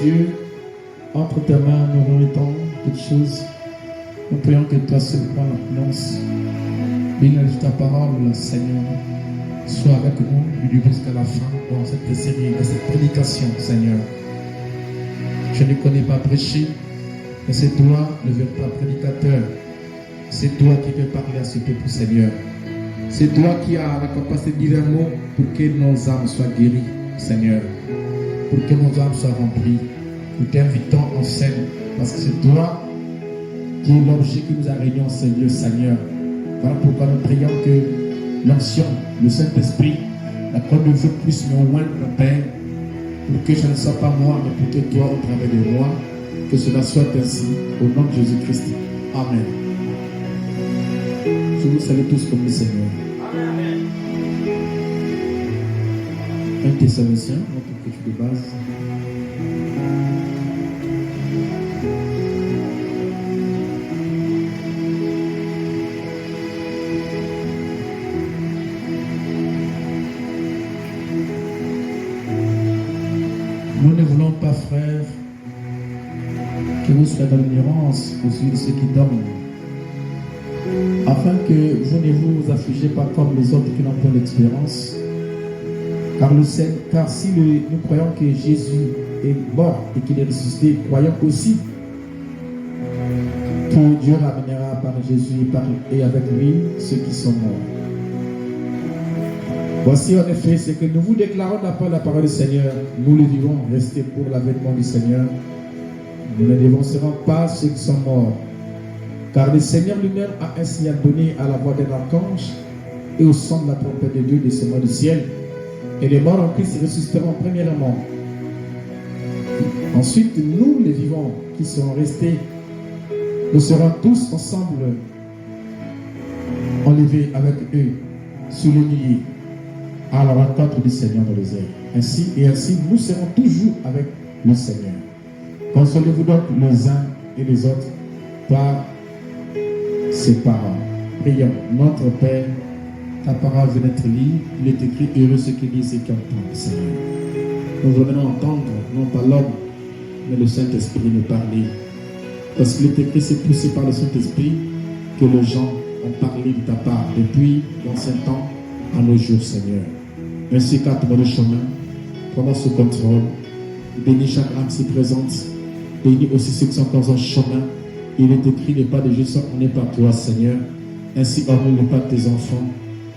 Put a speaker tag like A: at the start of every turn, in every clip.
A: Dieu, entre tes mains, nous remettons toutes choses. Nous prions que toi seul prends la finance. Bénis ta parole, Seigneur. Sois avec nous du début jusqu'à la fin dans cette série, dans cette prédication, Seigneur. Je ne connais pas prêcher, mais c'est toi le véritable prédicateur. C'est toi qui peux parler à ce peuple, Seigneur. C'est toi qui as la capacité de dire un mot pour que nos âmes soient guéries, Seigneur. Pour que nos âmes soient remplies. Nous t'invitons en scène parce que c'est toi qui est l'objet qui nous a réunis en ce lieu, Seigneur. Voilà pourquoi nous prions que l'onction, le Saint-Esprit, la croix de feu puisse nous oindre, mon Père, pour que ce ne soit pas moi, mais pour que toi, au travers de moi, que cela soit ainsi, au nom de Jésus-Christ. Amen. Je vous salue tous comme le Seigneur. Amen. 1 Thessaloniciens, notre écriture de base. Nous ne voulons pas, frères, que vous soyez dans l'ignorance au sujet de ceux qui dorment, afin que vous ne vous affligez pas comme les autres qui n'ont pas l'expérience. Car si nous croyons que Jésus est mort et qu'il est ressuscité, croyons aussi que Dieu ramènera par Jésus et avec lui ceux qui sont morts. Voici en effet ce que nous vous déclarons d'après la parole du Seigneur. Nous le vivons, restez pour l'avènement du Seigneur. Nous ne dévancerons pas ceux qui sont morts. Car le Seigneur lui-même a ainsi donné à la voix d'un archange et au son de la trompette de Dieu descendant du ciel. Et les morts en Christ ressusciteront premièrement. Ensuite, nous les vivants qui serons restés, nous serons tous ensemble enlevés avec eux sous les nuées à la rencontre du Seigneur dans les airs. Ainsi, nous serons toujours avec le Seigneur. Consolez-vous donc les uns et les autres par ses paroles. Prions. Notre Père, ta parole vient d'être lue. Il est écrit, heureux ceux qui lisent et qui entendent, Seigneur. Nous venons entendre, non pas l'homme, mais le Saint-Esprit nous parler. Parce qu'il est écrit, c'est poussé par le Saint-Esprit que les gens ont parlé de ta part depuis l'ancien temps à nos jours, Seigneur. Ainsi qu'à ton le chemin, pendant ce contrôle, bénis chaque âme si présente, bénis aussi ceux qui sont encore en chemin. Il est écrit, les pas de Jésus sont tournés par toi, Seigneur. Ainsi, ordonne les pas de tes enfants.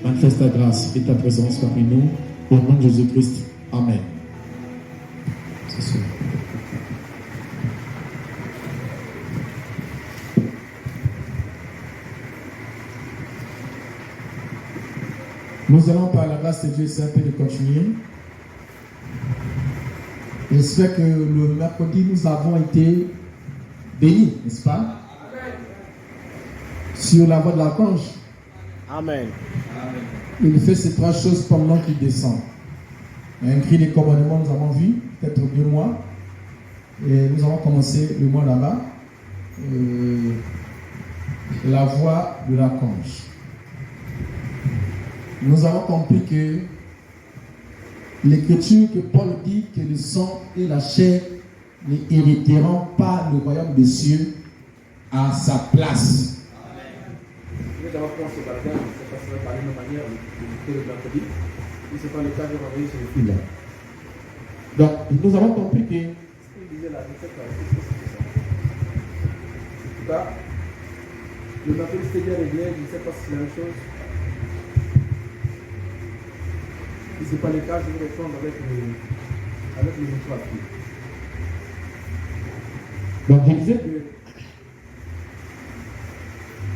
A: Manifeste ta grâce et ta présence parmi nous. Au nom de Jésus-Christ. Amen. C'est sûr. Nous allons par la grâce de Dieu essayer de continuer. J'espère que le mercredi, nous avons été bénis, n'est-ce pas? Amen. Sur la voie de l'archange.
B: Amen.
A: Il fait ces trois choses pendant qu'il descend. Un cri des commandements, nous avons vu, peut-être 2 mois. Et nous avons commencé le mois là-bas. La voix de l'archange. Nous avons compris que l'écriture que Paul dit que le sang et la chair ne hériteront pas le royaume des cieux à sa place.
C: Nous avons commencé par là, ça passerait par une manière de le mercredi. Et c'est pas le cas de renvoyer sur le fil.
A: Donc, nous avons compris que.
C: Il disait la recette, en tout cas, le mercredi c'était bien réglé, je ne sais pas si c'est la même chose. Si ce n'est pas le cas, je vais répondre avec les histoires.
A: Donc, je disais que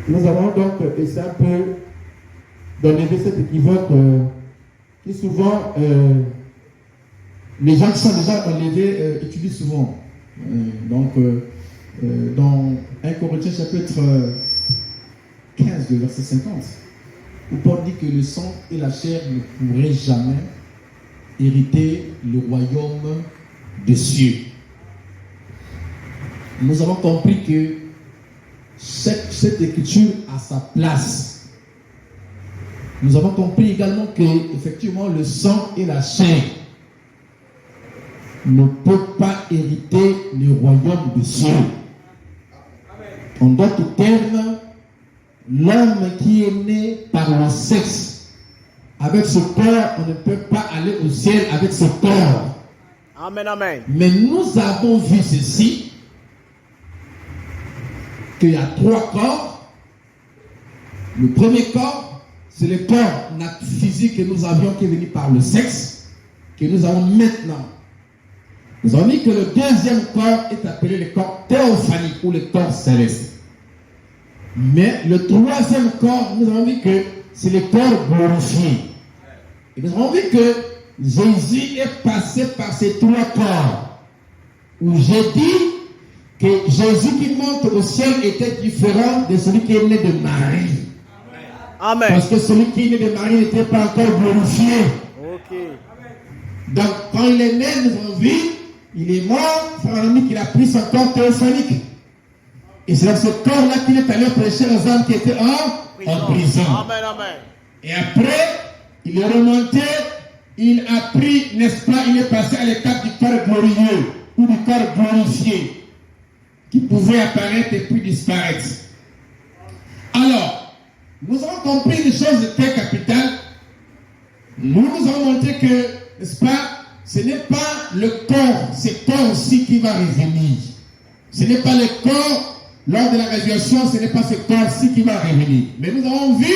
A: nous avons donc essayé un peu d'enlever cet équivoque qui souvent, les gens qui sont déjà enlevés utilisent souvent. Dans 1 Corinthiens chapitre 15, verset 50. Où Paul dit que le sang et la chair ne pourraient jamais hériter le royaume des cieux. Nous avons compris que cette écriture a sa place. Nous avons compris également que effectivement le sang et la chair ne peut pas hériter le royaume des cieux. En d'autres termes, l'homme qui est né par le sexe, avec ce corps, on ne peut pas aller au ciel avec ce corps.
B: Amen, amen.
A: Mais nous avons vu ceci, qu'il y a 3 corps. Le premier corps, c'est le corps physique que nous avions qui est venu par le sexe, que nous avons maintenant. Nous avons dit que le deuxième corps est appelé le corps théophanique ou le corps céleste. Mais le troisième corps, nous avons dit que c'est le corps glorifié. Et nous avons vu que Jésus est passé par ces 3 corps. Où j'ai dit que Jésus qui monte au ciel était différent de celui qui est né de Marie.
B: Amen.
A: Parce que celui qui est né de Marie n'était pas encore glorifié.
B: Ok.
A: Donc quand il est né, nous avons vu, il est mort, frère ami, qu'il a pris son corps théophanique. Et c'est dans ce corps-là qu'il est allé prêcher aux hommes qui étaient en prison.
B: Amen, amen.
A: Et après, il est remonté, il a pris, n'est-ce pas, il est passé à l'étape du corps glorieux ou du corps glorifié qui pouvait apparaître et puis disparaître. Alors, nous avons compris une chose très capitale. Nous avons montré que, n'est-ce pas, ce n'est pas le corps, c'est le corps aussi qui va revenir. Ce n'est pas le corps, lors de la résurrection, ce n'est pas ce corps-ci qui va revenir. Mais nous avons vu,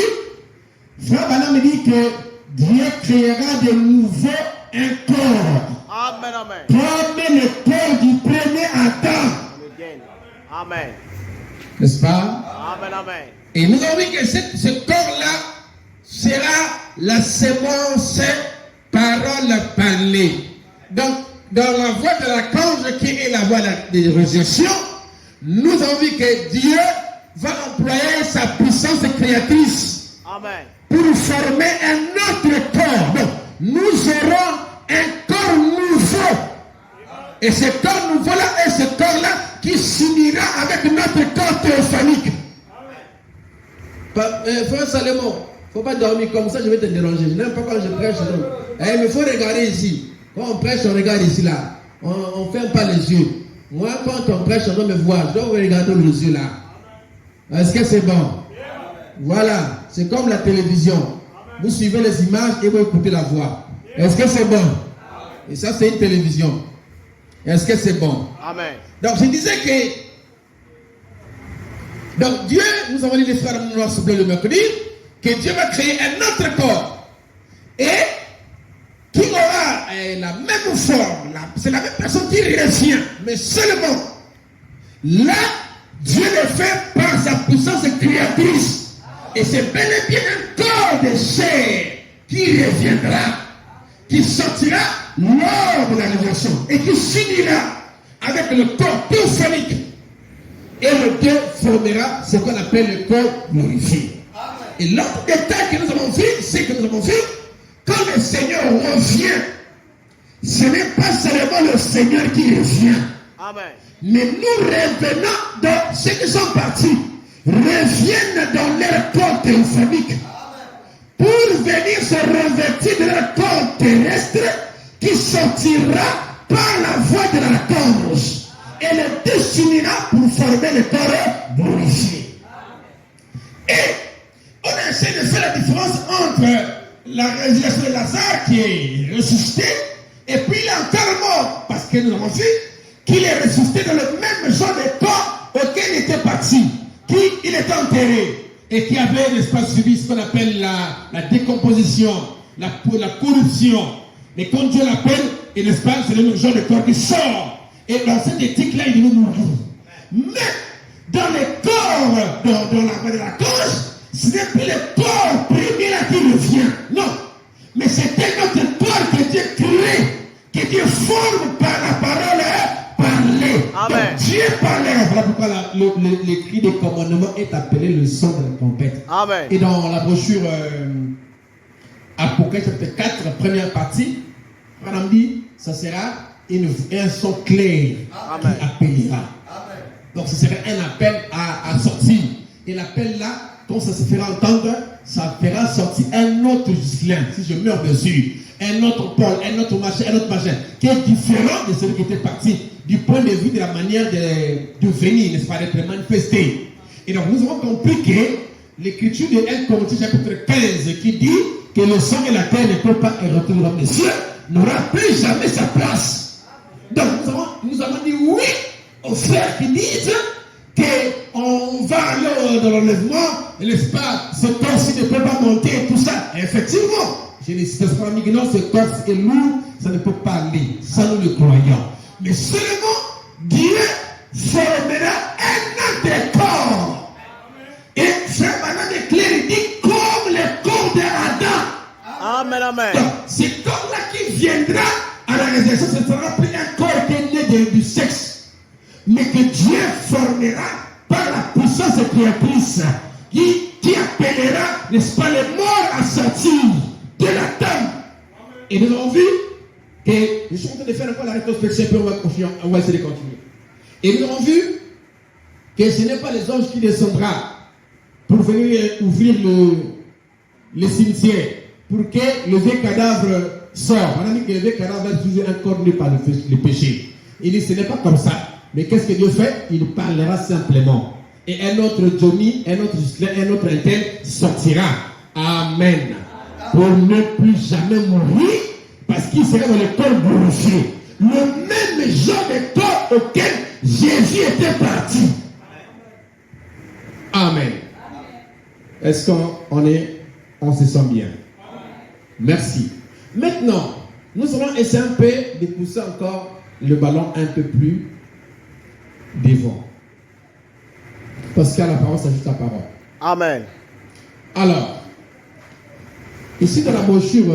A: Frère Branham dit que Dieu créera de nouveau un corps.
B: Amen, amen.
A: Comme le corps du premier Adam.
B: Amen.
A: N'est-ce pas?
B: Amen, amen.
A: Et nous avons vu que ce corps-là sera la sémence parole parlée. Donc, dans la voie de l'archange qui est la voie de résurrection, nous avons vu que Dieu va employer sa puissance créatrice.
B: Amen.
A: Pour former un autre corps. Donc, nous aurons un corps nouveau. Et ce corps nouveau-là est ce corps-là qui s'unira avec notre corps théophanique. Frère Salomon, il ne faut pas dormir comme ça, je vais te déranger. Je n'aime pas quand je prêche. Mais il faut regarder ici. Quand on prêche, on regarde ici là. On ne ferme pas les yeux. Moi, quand on prêche, on doit me voir. Je dois regarder les yeux là. Est-ce que c'est bon? Voilà, c'est comme la télévision. Vous suivez les images et vous écoutez la voix. Est-ce que c'est bon? Et ça, c'est une télévision. Est-ce que c'est bon?
B: Amen.
A: Donc, je disais que donc Dieu, nous avons dit les frères noirs sur le mercredi, que Dieu va créer un autre corps. Et qui aura la même forme. C'est la même personne qui revient. Mais seulement, là, Dieu le fait par sa puissance créatrice. Et c'est bel et bien un corps de chair qui reviendra, qui sortira lors de la résurrection et qui s'unira avec le corps théophanique. Et le Dieu formera ce qu'on appelle le corps glorifié. Et l'autre détail que nous avons vu, c'est que nous avons vu, quand le Seigneur revient, ce n'est pas seulement le Seigneur qui revient.
B: Amen.
A: Mais nous revenons dans ceux qui sont partis, reviennent dans leur corps théophanique pour venir se revêtir de leur corps terrestre qui sortira par la voie de l'archange et le destinera pour former le corps glorifié. Et on essaie de faire la différence entre la résurrection de Lazare qui est ressuscité et puis il est encore mort parce que nous avons vu qu'il est ressuscité dans le même genre de corps auquel il était parti, qu'il était enterré et qui avait, n'est-ce pas, subi ce qu'on appelle la décomposition, la corruption. Mais quand Dieu l'appelle, et n'est-ce pas, c'est le même genre de corps qui sort. Et dans cette éthique-là, il veut mourir. Mais dans les corps, dans la voie de la cause, ce n'est plus le corps premier là qui revient. Non. Mais c'est un autre corps que Dieu crée, que Dieu forme par la parole parler.
B: Amen.
A: Donc, Dieu parlait. Voilà pourquoi le cri des commandements est appelé le son de la trompette.
B: Amen.
A: Et dans la brochure Apocalypse chapitre 4, première partie, on dit, ça sera un son clair.
B: Amen.
A: Qui appellera.
C: Amen.
A: Donc ce serait un appel à sortir. Et l'appel là, quand ça se fera entendre, ça fera sortir un autre giselin. Si je meurs dessus,
D: un autre Paul, un autre machin, qui est différent de celui qui était parti du point de vue de la manière de venir, n'est-ce pas, d'être manifesté. Et donc nous avons compris que l'écriture de 1 Corinthiens chapitre 15 qui dit que le sang et la terre ne peuvent pas hériter le royaume des cieux n'aura plus jamais sa place. Donc nous avons dit oui aux frères qui disent qu'on va aller dans l'enlèvement, n'est-ce pas, ce corps-ci ne peut pas monter et tout ça. Et effectivement, je ne sais pas que non, ce corps est lourd, ça ne peut pas aller, ça nous le croyons. Mais seulement Dieu formera un autre corps. Et frère Madame déclare, il dit comme le corps d'Adam.
B: Amen, amen.
D: Donc, ce corps-là qui viendra à la résurrection, ce sera plus un corps qui est né du sexe, mais que Dieu formera par la puissance créatrice qui appellera, n'est-ce pas, les morts à sortir de la tombe. Et nous avons vu que je suis en train de faire encore la rétrospection, puis on va essayer de continuer. Et nous avons vu que ce n'est pas les anges qui descendra pour venir ouvrir le cimetière, pour que le vieux cadavre sorte. On a dit que le vieux cadavre va toujours encore né par le péché. Il dit ce n'est pas comme ça. Mais qu'est-ce que Dieu fait? Il parlera simplement. Et un autre Johnny, un autre Gislain, un autre intel sortira. Amen. Pour ne plus jamais mourir, parce qu'il sera dans le corps glorifié. Le même genre de corps auquel Jésus était parti. Amen. Est-ce qu'on se sent bien? Merci. Maintenant, nous allons essayer un peu de pousser encore le ballon un peu plus devant. Parce qu'à la parole s'ajoute la parole.
B: Amen.
D: Alors, ici dans la brochure,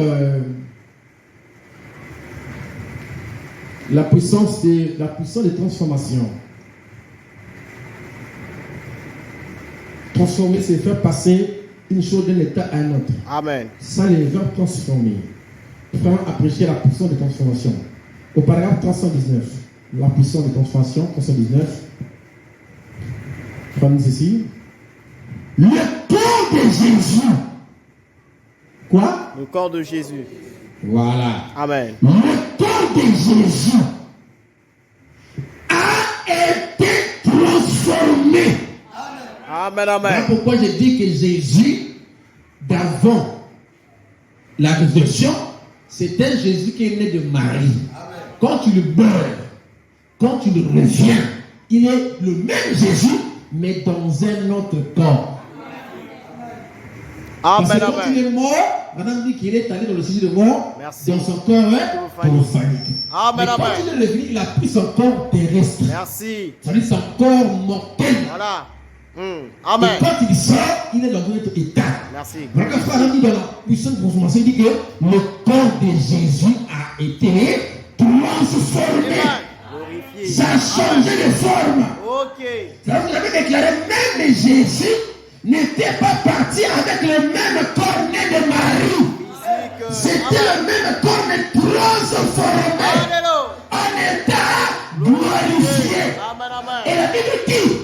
D: la puissance de transformation. Transformer, c'est faire passer une chose d'un état à un autre.
B: Amen.
D: Ça, les verbes transformer. Vraiment apprécier la puissance de transformation. Au paragraphe 319, la puissance de transformation, 319. Comme ceci. Le corps de Jésus. Quoi?
B: Le corps de Jésus.
D: Voilà.
B: Amen.
D: Le corps de Jésus a été transformé.
B: Amen,
D: Voilà
B: amen.
D: pourquoi je dis que Jésus, d'avant la résurrection, c'est un Jésus qui est né de Marie. Quand tu le beurres, quand tu le reviens, il est le même Jésus, mais dans un autre corps. Parce
B: Amen,
D: que quand il
B: amen.
D: est mort, madame dit qu'il est allé dans le séjour de mort,
B: Merci.
D: dans son corps prophanique.
B: Amen,
D: Mais quand
B: amen.
D: il est revenu, il a pris son corps terrestre.
B: Merci.
D: C'est-à-dire son corps mortel.
B: Voilà.
D: Et
B: Amen.
D: quand il sort, il est dans un autre état.
B: Merci.
D: Voilà pourquoi Frère dit dans la puissance de transformation, il dit que le corps de Jésus a été transformé.
B: Amen. Glorifié.
D: Ça a changé de forme.
B: Ok.
D: Ça vous avez déclaré, même Jésus n'était pas parti avec le même corps né de Marie.
B: Physique.
D: C'était le même corps mais transformé
B: Alléluia.
D: en état glorifié.
B: Amen,
D: Et
B: amen.
D: la Bible dit,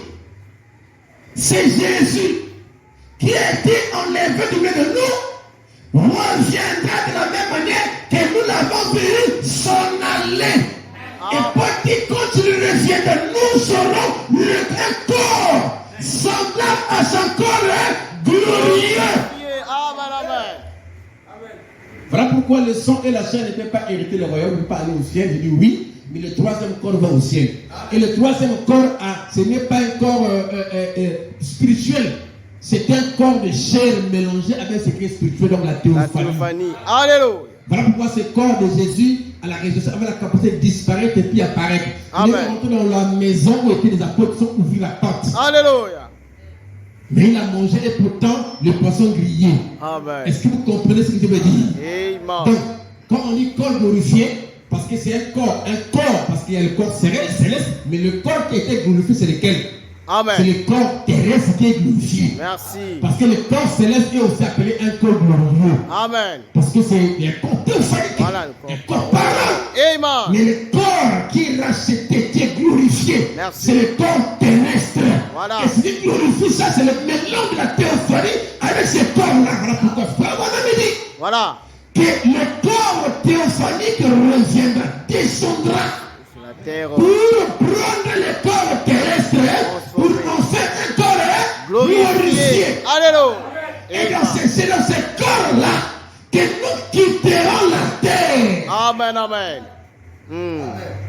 D: c'est Jésus qui a été enlevé du milieu de nous, reviendra de la même manière que nous l'avons vu s'en aller. Et Paul dit, quand il reviendra, nous serons un corps semblable à son corps glorieux.
B: Amen, amen.
D: Voilà pourquoi le sang et la chair ne peuvent pas hériter le royaume, ne peuvent pas aller au ciel. Je dis oui, mais le troisième corps va au ciel. Et le troisième corps, ce n'est pas un corps spirituel. C'est un corps de chair mélangé avec ce qui est spirituel, donc la
B: La
D: théophanie.
B: théophanie. Alléluia.
D: Voilà pourquoi ce corps de Jésus, à la résurrection, avait la capacité de disparaître et puis apparaître. Il est
B: Amen.
D: rentré dans la maison où étaient les apôtres qui ont ouvert la porte.
B: Alléluia.
D: Mais il a mangé et pourtant le poisson grillé.
B: Amen.
D: Est-ce que vous comprenez ce que je veux dire?
B: Amen.
D: Donc, quand on dit corps glorifié, parce que c'est un corps, parce qu'il y a le corps céleste, mais le corps qui a été glorifié, c'est lequel? C'est
B: Amen.
D: le corps terrestre qui est glorifié.
B: Merci.
D: Parce que le corps céleste est aussi appelé un corps glorieux.
B: Amen.
D: Parce que c'est un corps théophanique,
B: Voilà le corps.
D: un corps parlant.
B: Amen.
D: Mais le corps qui est racheté, qui est glorifié,
B: Merci.
D: c'est le corps terrestre.
B: Voilà.
D: Et ce qui glorifie, ça, c'est le mélange de la théophanie avec ce corps-là. Voilà pourquoi Frère Branham dit
B: Voilà.
D: que le corps théophanique reviendra, descendra
B: Sur la terre.
D: pour prendre le corps terrestre, pour en faire un corps glorifié.
B: Glorifié. Alléluia.
D: Et c'est dans ce corps-là que nous quitterons la terre.
B: Amen, amen.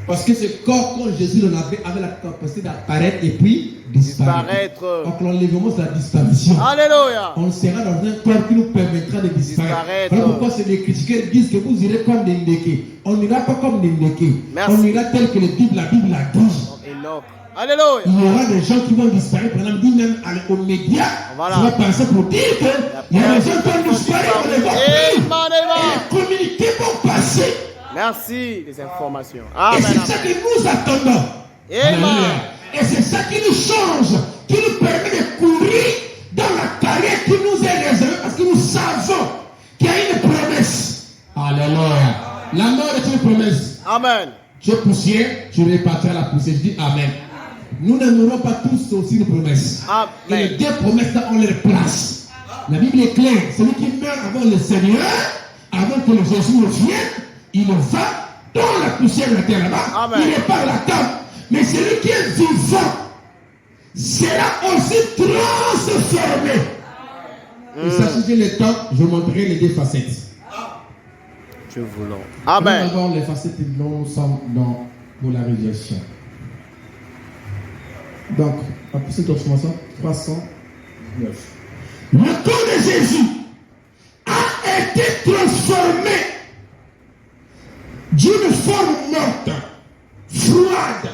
D: Parce que ce corps, quand Jésus avait la capacité d'apparaître et puis disparaître. Donc l'enlèvement, c'est la disparition.
B: Alléluia.
D: On sera dans un corps qui nous permettra de disparaître. Voilà pourquoi les critiqueurs disent que vous irez comme des Ndeke. On n'ira pas comme des Ndeke. On ira tel que la Bible a dit.
B: Alléluia.
D: Il y aura des gens qui vont disparaître. Par exemple, même aux médias, ça va passer pour dire qu'il y a des gens qui vont disparaître. On les voit plus. Et les communiqués vont passer.
B: Merci des informations.
D: Et
B: Amen.
D: c'est ça que nous attendons.
B: Amen.
D: Et c'est ça qui nous change, qui nous permet de courir dans la carrière qui nous est réservée, parce que nous savons qu'il y a une promesse. Alléluia. La mort est une promesse.
B: Amen.
D: Tu es poussière, tu répartiras la poussière. Je dis Amen. Nous n'aimerons pas tous aussi une promesse.
B: Amen.
D: Et les deux promesses là, on les place. La Bible est claire. Celui qui meurt avant le Seigneur, avant que le Jésus revienne, il va dans la poussière de la terre là-bas. Il répare la table. Mais celui qui est vivant sera aussi transformé. Et sachez que le temps, je montrerai les deux facettes.
B: Je voulons. Amen.
A: D'abord, les facettes nous sommes dans polarisation. Donc, après cette transformation, 309.
D: Le corps de Jésus a été transformé d'une forme morte, froide.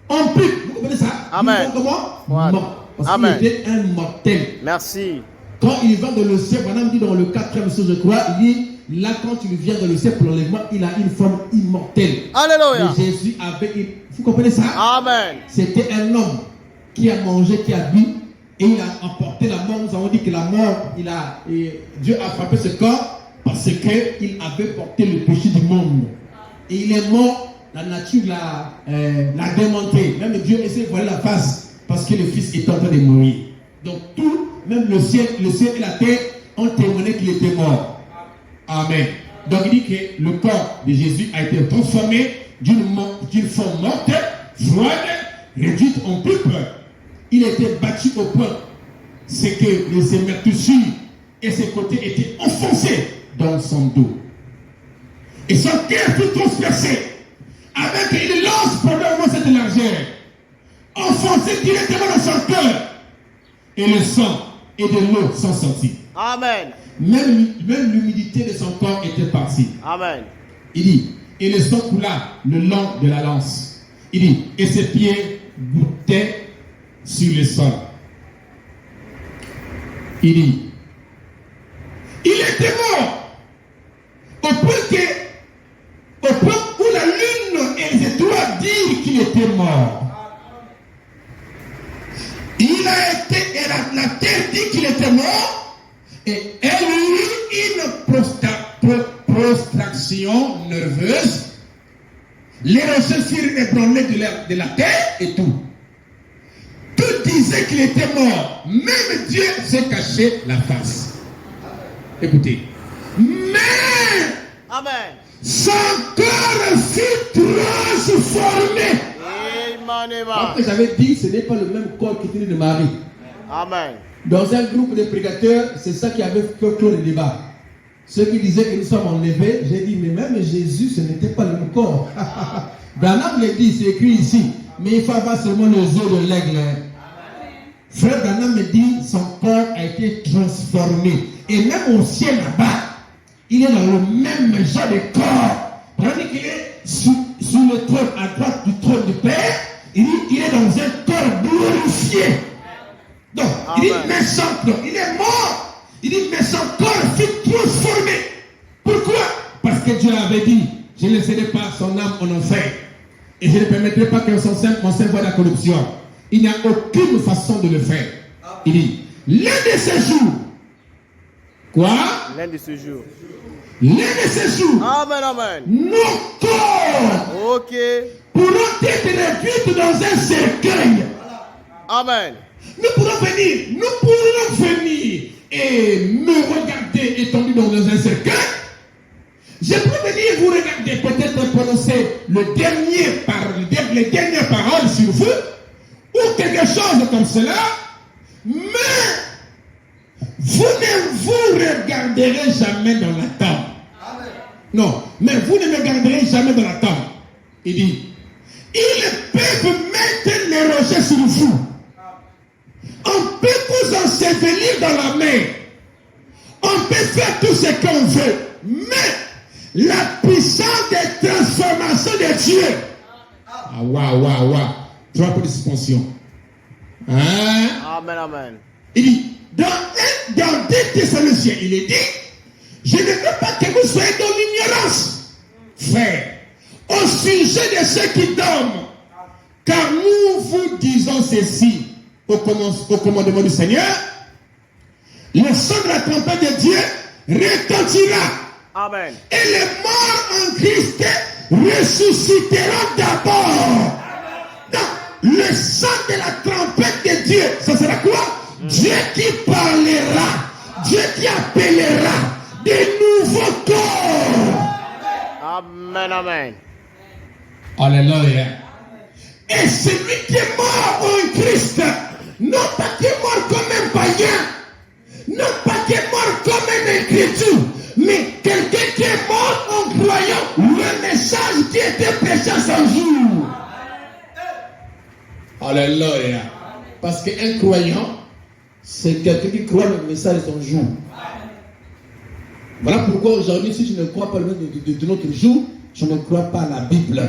D: En plus, vous comprenez ça?
B: Amen.
D: Comment?
B: Froide.
D: Mort. Parce
B: Amen.
D: qu'il était un mortel.
B: Merci.
D: Quand il va dans le ciel, madame dit dans le 4e verset, je crois, il dit, là quand il vient dans le ciel pour l'enlèvement, il a une forme immortelle.
B: Alléluia.
D: Mais Jésus avait une... Vous comprenez ça?
B: Amen.
D: C'était un homme qui a mangé, qui a bu, et il a emporté la mort. Nous avons dit que la mort, Dieu a frappé ce corps parce qu'il avait porté le péché du monde. Et il est mort, la nature l'a démonté. Même Dieu essaie de voir la face parce que le Fils est en train de mourir. Donc tout, même le ciel et la terre ont témoigné qu'il était mort. Amen. Donc il dit que le corps de Jésus a été transformé d'une forme morte, froide, réduite en pulpe. Il était battu au point. C'est que les émertussures et ses côtés étaient enfoncés dans son dos. Et son cœur fut transpercé avec une lance probablement cette largeur, enfoncé directement dans son cœur. Et le sang et de l'eau sont sortis.
B: Amen.
D: Même l'humidité de son corps était partie.
B: Amen.
D: Il dit, et le sang coula le long de la lance. Il dit, et ses pieds goûtaient sur le sol. Il dit, il était mort au point où la lune et les étoiles disent qu'il était mort. Il a été, et la terre dit qu'il était mort, et elle eut une prostration nerveuse. Les rochers furent ébranlés de la terre et tout. Tout disait qu'il était mort. Même Dieu s'est caché la face. Écoutez. Mais
B: Amen.
D: son corps fut transformé. Après, j'avais dit, ce n'est pas le même corps qui était de Marie.
B: Amen.
D: Dans un groupe de prédicateurs, c'est ça qui avait fait clore le débat. Ceux qui disaient que nous sommes enlevés, j'ai dit, mais même Jésus, ce n'était pas le même corps. Branham l'a dit, c'est écrit ici. Mais il faut avoir seulement les yeux de l'aigle. Frère Branham me dit, son corps a été transformé. Et même au ciel là-bas, il est dans le même genre de corps. Tandis qu'il est sous le trône, à droite du trône du Père, il est dans un corps glorifié. Donc, il dit, mais son corps, il est mort. Il dit, mais son corps fut transformé. Pourquoi? Parce que Dieu avait dit, je ne laisserai pas son âme en enfer. Et je ne permettrai pas que mon sein voie la corruption. Il n'y a aucune façon de le faire. Il dit, l'un de ces jours. Quoi?
B: L'un de ces jours.
D: L'un de ces jours.
B: Amen, amen.
D: Nos corps.
B: Ok.
D: Pourront être réduits dans un cercueil.
B: Amen.
D: Nous pourrons venir et me regarder étendu dans un cercueil Je peux venir vous regarder, peut-être prononcer les dernières paroles sur vous, ou quelque chose comme cela, mais vous ne vous regarderez jamais dans la tombe. Non, mais vous ne me regarderez jamais dans la tombe. Il dit, ils peuvent mettre les rochers sur vous. On peut vous ensevelir dans la mer. On peut faire tout ce qu'on veut. Mais la puissance des transformations de Dieu. Ah, waouh. Trois points de suspension. Hein?
B: Amen, amen.
D: Il dit, dans 2 Thessaloniciens, il est dit, je ne veux pas que vous soyez dans l'ignorance, frère, au sujet de ceux qui dorment. Car nous vous disons ceci au commandement du Seigneur, le son de la trompette de Dieu retentira.
B: Amen.
D: Et les morts en Christ ressusciteront d'abord. Non, le son de la trompette de Dieu, ça sera quoi? Dieu qui parlera, Dieu qui appellera des nouveaux corps.
B: Amen, amen.
D: Alléluia. Et celui qui est mort en Christ, non pas qui est mort comme un païen, non pas qui est mort comme un incrédule, mais quelqu'un qui est mort en croyant le message qui était prêché à son jour. Alléluia. Parce qu'un croyant, c'est quelqu'un qui croit le message de son jour. Voilà pourquoi aujourd'hui, si je ne crois pas le message de notre jour, je ne crois pas à la Bible.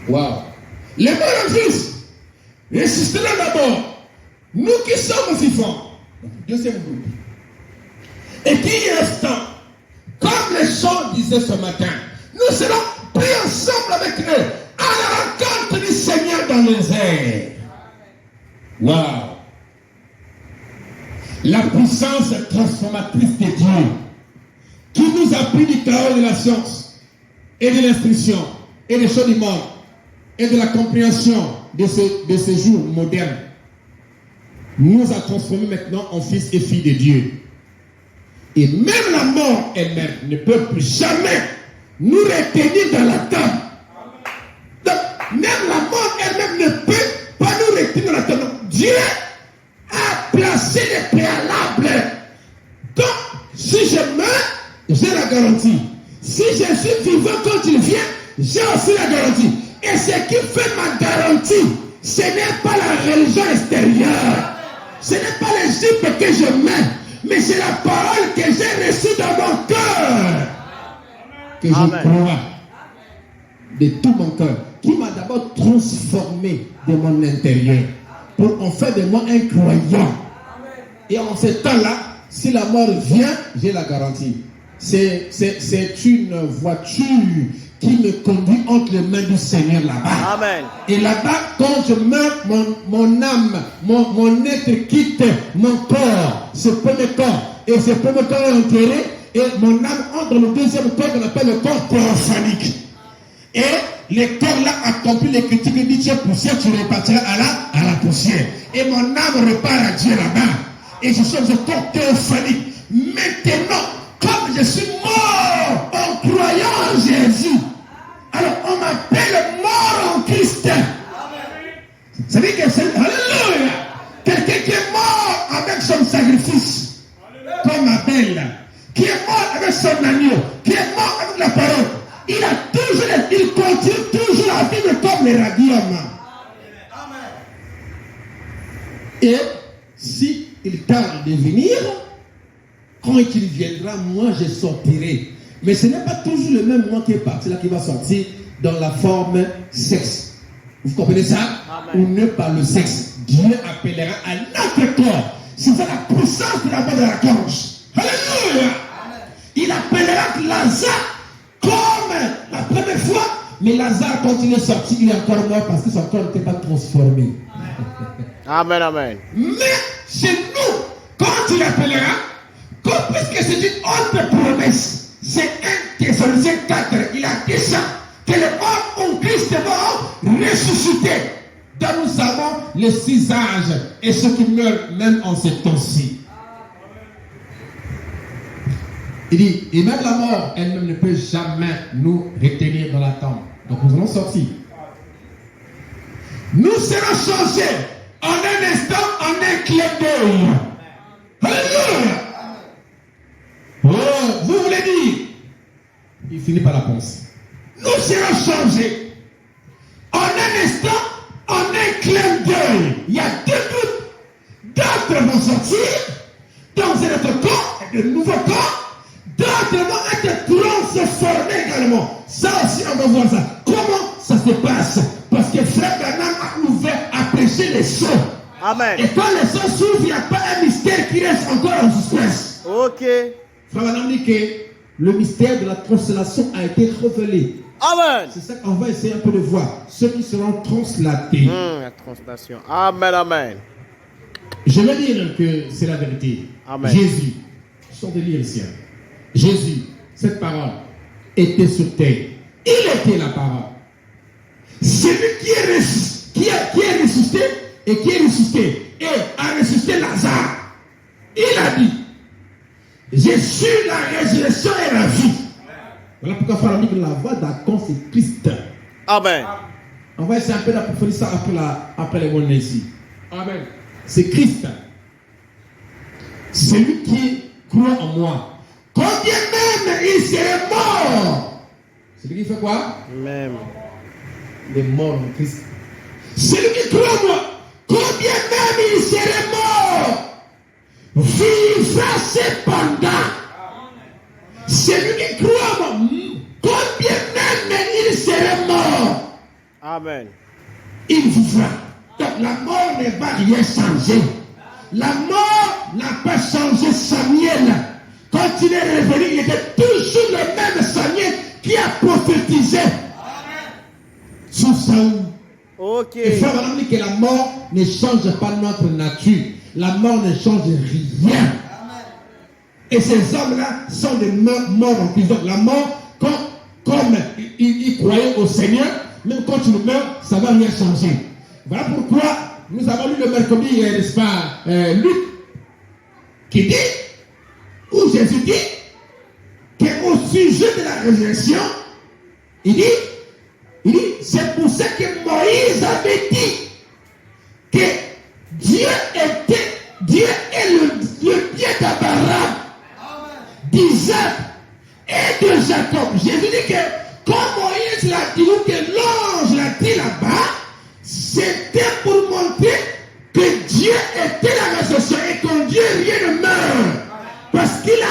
D: Wow. Les morts en Christ résisteront d'abord. Nous qui sommes vivants, deuxième groupe, et qui restons, comme les gens disaient ce matin, nous serons pris ensemble avec eux à la rencontre du Seigneur dans les airs. Wow. La puissance transformatrice de Dieu qui nous a pris du chaos de la science et de l'instruction et des choses du monde et de la compréhension de ces jours modernes nous a transformés maintenant en fils et filles de Dieu. Et même la mort elle-même ne peut plus jamais nous retenir dans la table. Donc, même la mort elle-même ne peut pas nous retenir dans la table. Dieu a placé les préalables. Donc, si je meurs, j'ai la garantie. Si je suis vivant quand il vient, j'ai aussi la garantie. Et ce qui fait ma garantie, ce n'est pas la religion extérieure. Ce n'est pas l'Égypte que je mets, mais c'est la parole que j'ai reçue dans mon cœur. Que je crois de tout mon cœur. Qui m'a d'abord transformé de mon intérieur pour en faire de moi un croyant. Et en ce temps-là, si la mort vient, j'ai la garantie. C'est une voiture qui me conduit entre les mains du Seigneur là-bas.
B: Amen.
D: Et là-bas, quand je meurs, mon âme, mon être quitte mon corps, ce premier corps. Et ce premier corps est enterré. Et mon âme entre le deuxième corps qu'on appelle le corps théophanique. Et le corps là accomplit les critiques et dit tu es poussière, tu repartiras à la poussière. Et mon âme repart à Dieu là-bas. Et je suis le corps théophanique. Maintenant, comme je suis mort en croyant en Jésus, alors on m'appelle mort en Christ. Ça veut dire que c'est alléluia. Quelqu'un qui est mort avec son sacrifice, comme Abel, qui est mort avec son agneau, qui est mort avec la parole. Il continue toujours à vivre comme les radiums. Et si il tarde de venir, quand il viendra, moi je sortirai. Mais ce n'est pas toujours le même moi qui est parti là qui va sortir dans la forme sexe. Vous comprenez ça? Amen. Ou ne pas le sexe. Dieu appellera à notre corps. C'est ça la puissance de la voix de la gorge. Alléluia. Il appellera Lazare comme la première fois. Mais Lazare, quand il est sorti, il est encore mort parce que son corps n'était pas transformé.
B: Amen, amen.
D: Mais chez nous, quand il appellera, puisque c'est une autre promesse, c'est 1 Thessaloniciens 4, il a dit ça, que les morts en Christ vont ressusciter. Donc nous savons les 6 âges et ceux qui meurent même en ce temps-ci. Il dit, et même la mort elle-même ne peut jamais nous retenir dans la tombe. Donc nous allons sortir. Nous serons changés en un instant, en un clin d'œil. Alléluia. Oh, vous voulez dire, il finit par la pensée. Nous serons changés en un instant, en un clin d'œil. Il y a deux groupes. D'autres vont sortir dans un autre corps, de nouveaux corps. D'autres vont être transformés également. Ça aussi, on va voir ça. Comment ça se passe? Parce que Frère Branham a ouvert à prêcher les sceaux.
B: Amen.
D: Et quand les sceaux s'ouvrent, il n'y a pas un mystère qui reste encore en suspense.
B: Ok.
D: Frère Branham dit que le mystère de la translation a été révélé.
B: Amen.
D: C'est ça qu'on va essayer un peu de voir. Ceux qui seront translatés.
B: La translation. Amen, amen.
D: Je vais dire que c'est la vérité.
B: Amen.
D: Jésus, sont des lire ici. Jésus, cette parole, était sur terre. Il était la parole. Celui qui est ressuscité et qui est ressuscité et a ressuscité Lazare. Il a dit, je suis la résurrection et la vie. Voilà pourquoi Frère dit que la voix d'accord c'est Christ.
B: Amen.
D: On va essayer un peu d'approfondir ça après les mots ici. Amen. C'est Christ. Celui qui croit en moi. Combien même il serait mort. Celui qui fait quoi?
B: Même.
D: Il est mort en Christ. Celui qui croit en moi. Combien même il serait mort. Vivra cependant. Celui qui croit en moi. Combien même il serait mort.
B: Amen.
D: Il vivra. Donc la mort ne va rien changer. La mort n'a pas changé Samuel. Quand il est revenu, il était toujours le même Samuel qui a prophétisé sur Saül.
B: Ok.
D: Et frère, on dit que la mort ne change pas notre nature. La mort ne change rien. Et ces hommes-là sont des morts en prison. La mort, comme ils croyaient au Seigneur, même quand tu meurs, ça ne va rien changer. Voilà pourquoi nous avons lu le mercredi, n'est-ce pas, Luc, qui dit, où Jésus dit, qu'au sujet de la résurrection, il dit, c'est pour ça que Moïse avait dit que Dieu est le Dieu d'Abraham, d'Isaac et de Jacob. Jésus dit que quand Moïse l'a dit, ou que l'ange l'a dit là-bas, c'était pour montrer que Dieu était la résurrection et qu'en Dieu rien ne meurt. Parce qu'il a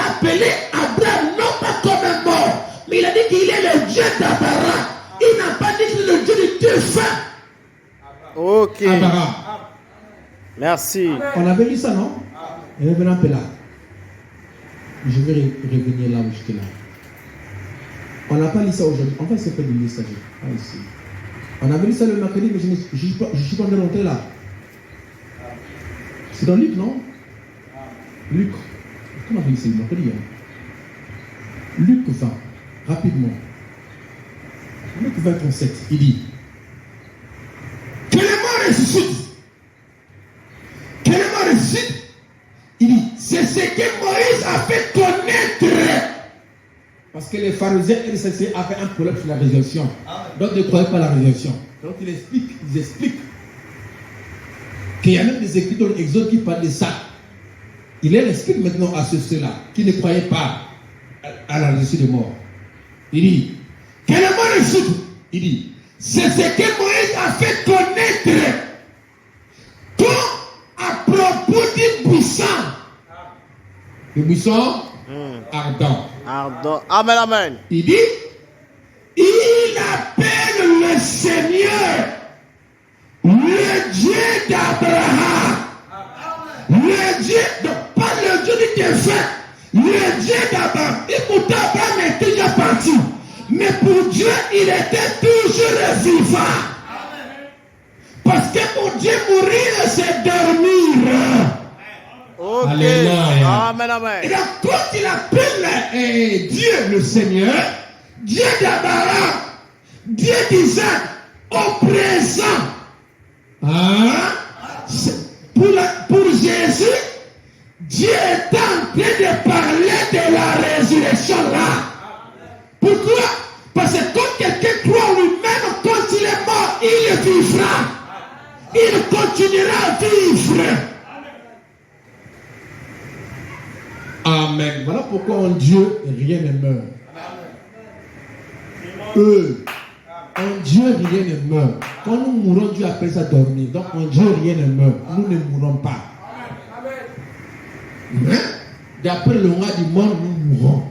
D: appelé Abraham non pas comme un mort, mais il a dit qu'il est le Dieu d'Abraham. Il n'a pas dit qu'il est le Dieu du défunt.
B: Ok.
D: Abraham.
B: Merci.
D: On avait lu ça, non? Revenons un peu là. Je vais revenir là où j'étais là. On n'a pas lu ça aujourd'hui. En fait, c'est pas du message. Ici. On avait lu ça le mercredi, mais je ne suis pas rentré là. C'est dans Luc, non? Luc. Comment on a vu ça le mercredi? Luc 20, rapidement. Luc 20, 37, il dit que les morts ressuscitent. Que les morts ressuscitent. Il dit, c'est ce que Moïse a fait connaître. Parce que les pharisiens et les sadducéens avaient un problème sur la résurrection. Donc ils ne croyaient pas à la résurrection. Donc ils expliquent qu'il y a même des écrits dans l'Exode qui parlent de ça. Il les explique maintenant à ceux-là qui ne croyaient pas à la résurrection des morts. Il dit, que les morts ressuscitent. Il dit, c'est ce que Moïse a fait connaître. Quand à propos du buisson. Le buisson ardent.
B: Amen, amen.
D: Il dit, il appelle le Seigneur, le Dieu d'Abraham, le Dieu, pas le Dieu du défunt, le Dieu d'Abraham. Et pourtant, Abraham était déjà parti. Mais pour Dieu, il était toujours vivant. Parce que pour Dieu, mourir, c'est dormir.
B: Ok.
D: Alléluia.
B: Amen, amen.
D: Et donc, quand il appelle Dieu le Seigneur, Dieu d'Abraham, Dieu d'Isaac, au présent, pour Jésus, Dieu est en train de parler de la résurrection là. Pourquoi? Parce que quand quelqu'un croit en lui-même, quand il est mort, il vivra. Il continuera à vivre. Amen. Voilà pourquoi en Dieu, rien ne meurt. En Dieu, rien ne meurt. Quand nous mourons, Dieu appelle ça dormir. Donc en Dieu, rien ne meurt. Nous ne mourrons pas. Mais d'après le loi du monde, nous mourrons.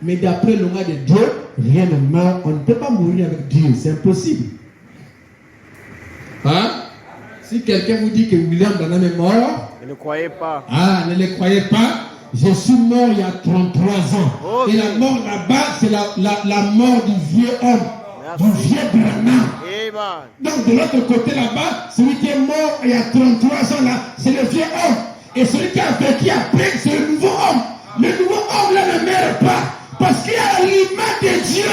D: Mais d'après le loi de Dieu, rien ne meurt. On ne peut pas mourir avec Dieu. C'est impossible. Hein? Si quelqu'un vous dit que William Branham est mort,
B: Ne le croyez pas.
D: ne le croyez pas. Je suis mort il y a 33 ans.
B: Okay.
D: Et la mort là-bas, c'est la mort du vieux homme.
B: Merci.
D: Du vieux Branham.
B: Amen.
D: Donc de l'autre côté là-bas, celui qui est mort il y a 33 ans là, c'est le vieux homme. Et celui qui a vécu après, c'est le nouveau homme. Le nouveau homme là ne meurt pas. Parce qu'il y a l'image de Dieu.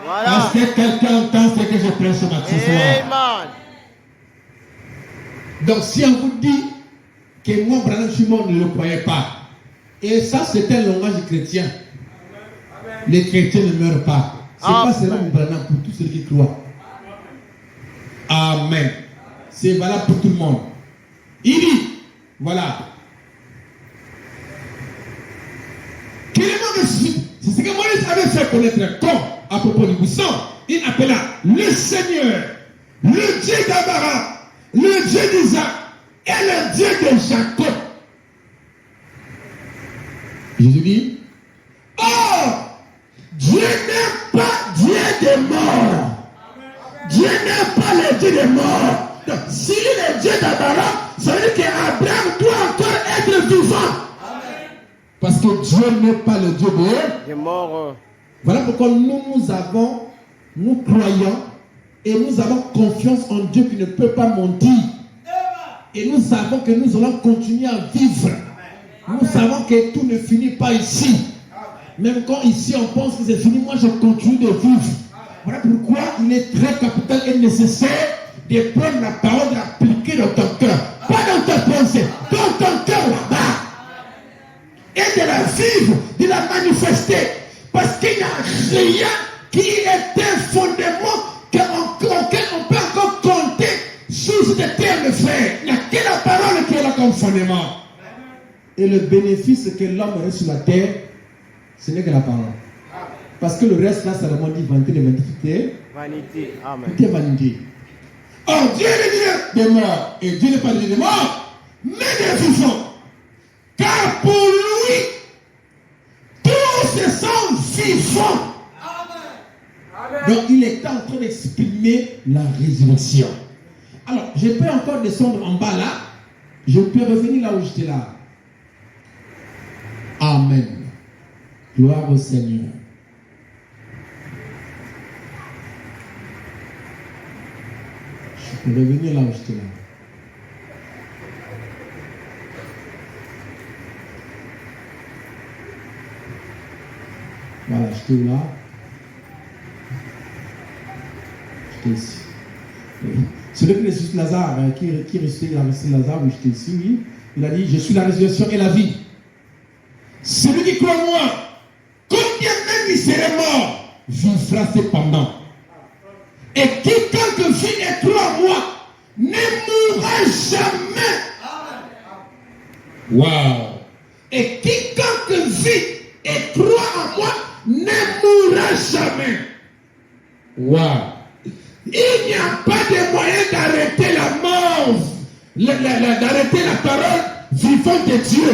B: Voilà.
D: Est-ce que quelqu'un entend ce que je prêche ce matin ce soir?
B: Amen.
D: Donc si on vous dit que moi, Branham, je suis mort, ne le croyez pas. Et ça, c'est un langage chrétien. Les chrétiens ne meurent pas. C'est pas seulement Branham pour tous ceux qui croient. Amen. C'est valable pour tout le monde. Il dit, voilà. C'est ce que Moïse avait fait connaître comme à propos du buisson. Il appela le Seigneur, le Dieu d'Abraham, le Dieu d'Isaac et le Dieu de Jacob. Jésus dit, oh, Dieu n'est pas Dieu des morts. Dieu n'est pas le Dieu des morts. Donc, s'il est le Dieu d'Abraham, ça veut dire qu'Abraham doit encore être vivant. Parce que Dieu n'est pas le Dieu
B: Des morts.
D: Voilà pourquoi nous croyons et nous avons confiance en Dieu qui ne peut pas mentir. Et nous savons que nous allons continuer à vivre. Nous savons que tout ne finit pas ici. Même quand ici on pense que c'est fini, moi je continue de vivre. Voilà pourquoi il est très capital et nécessaire de prendre la parole et d'appliquer dans ton cœur. Pas dans ta pensée, dans ton cœur là-bas. Et de la vivre, de la manifester. Parce qu'il n'y a rien qui est un fondement auquel on peut encore compter sur cette terre de fer. Il n'y a que la parole qui est là comme fondement. Et le bénéfice que l'homme a sur la terre, ce n'est que la parole. Parce que le reste là, ça demande vanité, les vanité.
B: Vanité. Amen.
D: Tout est vanité. Or, Dieu est le Dieu des morts. Et Dieu n'est pas le Dieu des morts, mais des vivants. Car pour lui, tous se sont vivants. Donc il est en train d'exprimer la résurrection. Alors, je peux encore descendre en bas là. Je peux revenir là où j'étais là. Amen. Gloire au Seigneur. Je peux revenir là où j'étais là. Voilà, j'étais là. J'étais ici. Celui qui ressuscite Lazare, qui ressuscite Lazare, où j'étais ici, oui, il a dit, je suis la résurrection et la vie. Celui qui croit en moi, combien même il serait mort, vivra cependant. Et quiconque vit et croit en moi, ne mourra jamais. Waouh! Et quiconque vit et croit en moi, ne mourra jamais. Waouh! Il n'y a pas de moyen d'arrêter la mort, d'arrêter la parole vivante de Dieu.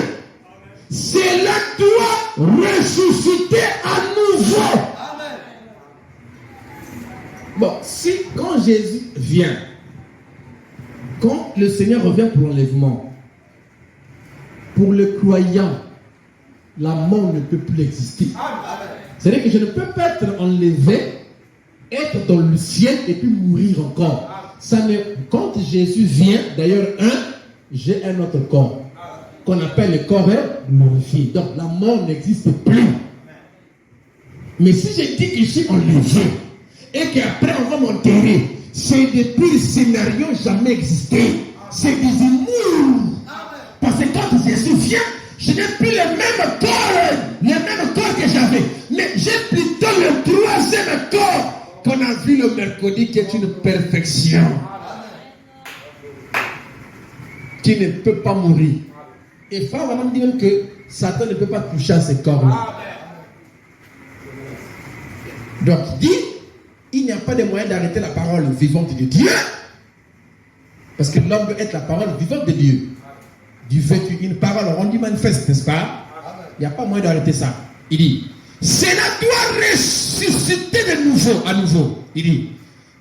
D: Cela doit ressusciter à nouveau. Amen. Bon, si quand Jésus vient, quand le Seigneur revient pour l'enlèvement, pour le croyant, la mort ne peut plus exister. C'est-à-dire que je ne peux pas être enlevé, être dans le ciel et puis mourir encore. Quand Jésus vient, d'ailleurs, j'ai un autre corps qu'on appelle le corps glorifié. Donc la mort n'existe plus. Mais si je dis que je suis enlevé et qu'après on va m'enterrer, c'est depuis le scénario jamais existé. C'est des humours. Parce que quand Jésus vient, je n'ai plus le même corps que j'avais. Mais j'ai plutôt le troisième corps qu'on a vu le mercredi qui est une perfection. Qui ne peut pas mourir. Et il faut vraiment dire que Satan ne peut pas toucher à ces corps-là. Donc il dit, il n'y a pas de moyen d'arrêter la parole vivante de Dieu. Parce que l'homme veut être la parole vivante de Dieu. Dieu fait une parole rendue manifeste, n'est-ce pas? Il n'y a pas moyen d'arrêter ça. Il dit, cela doit ressusciter de nouveau, à nouveau. Il dit,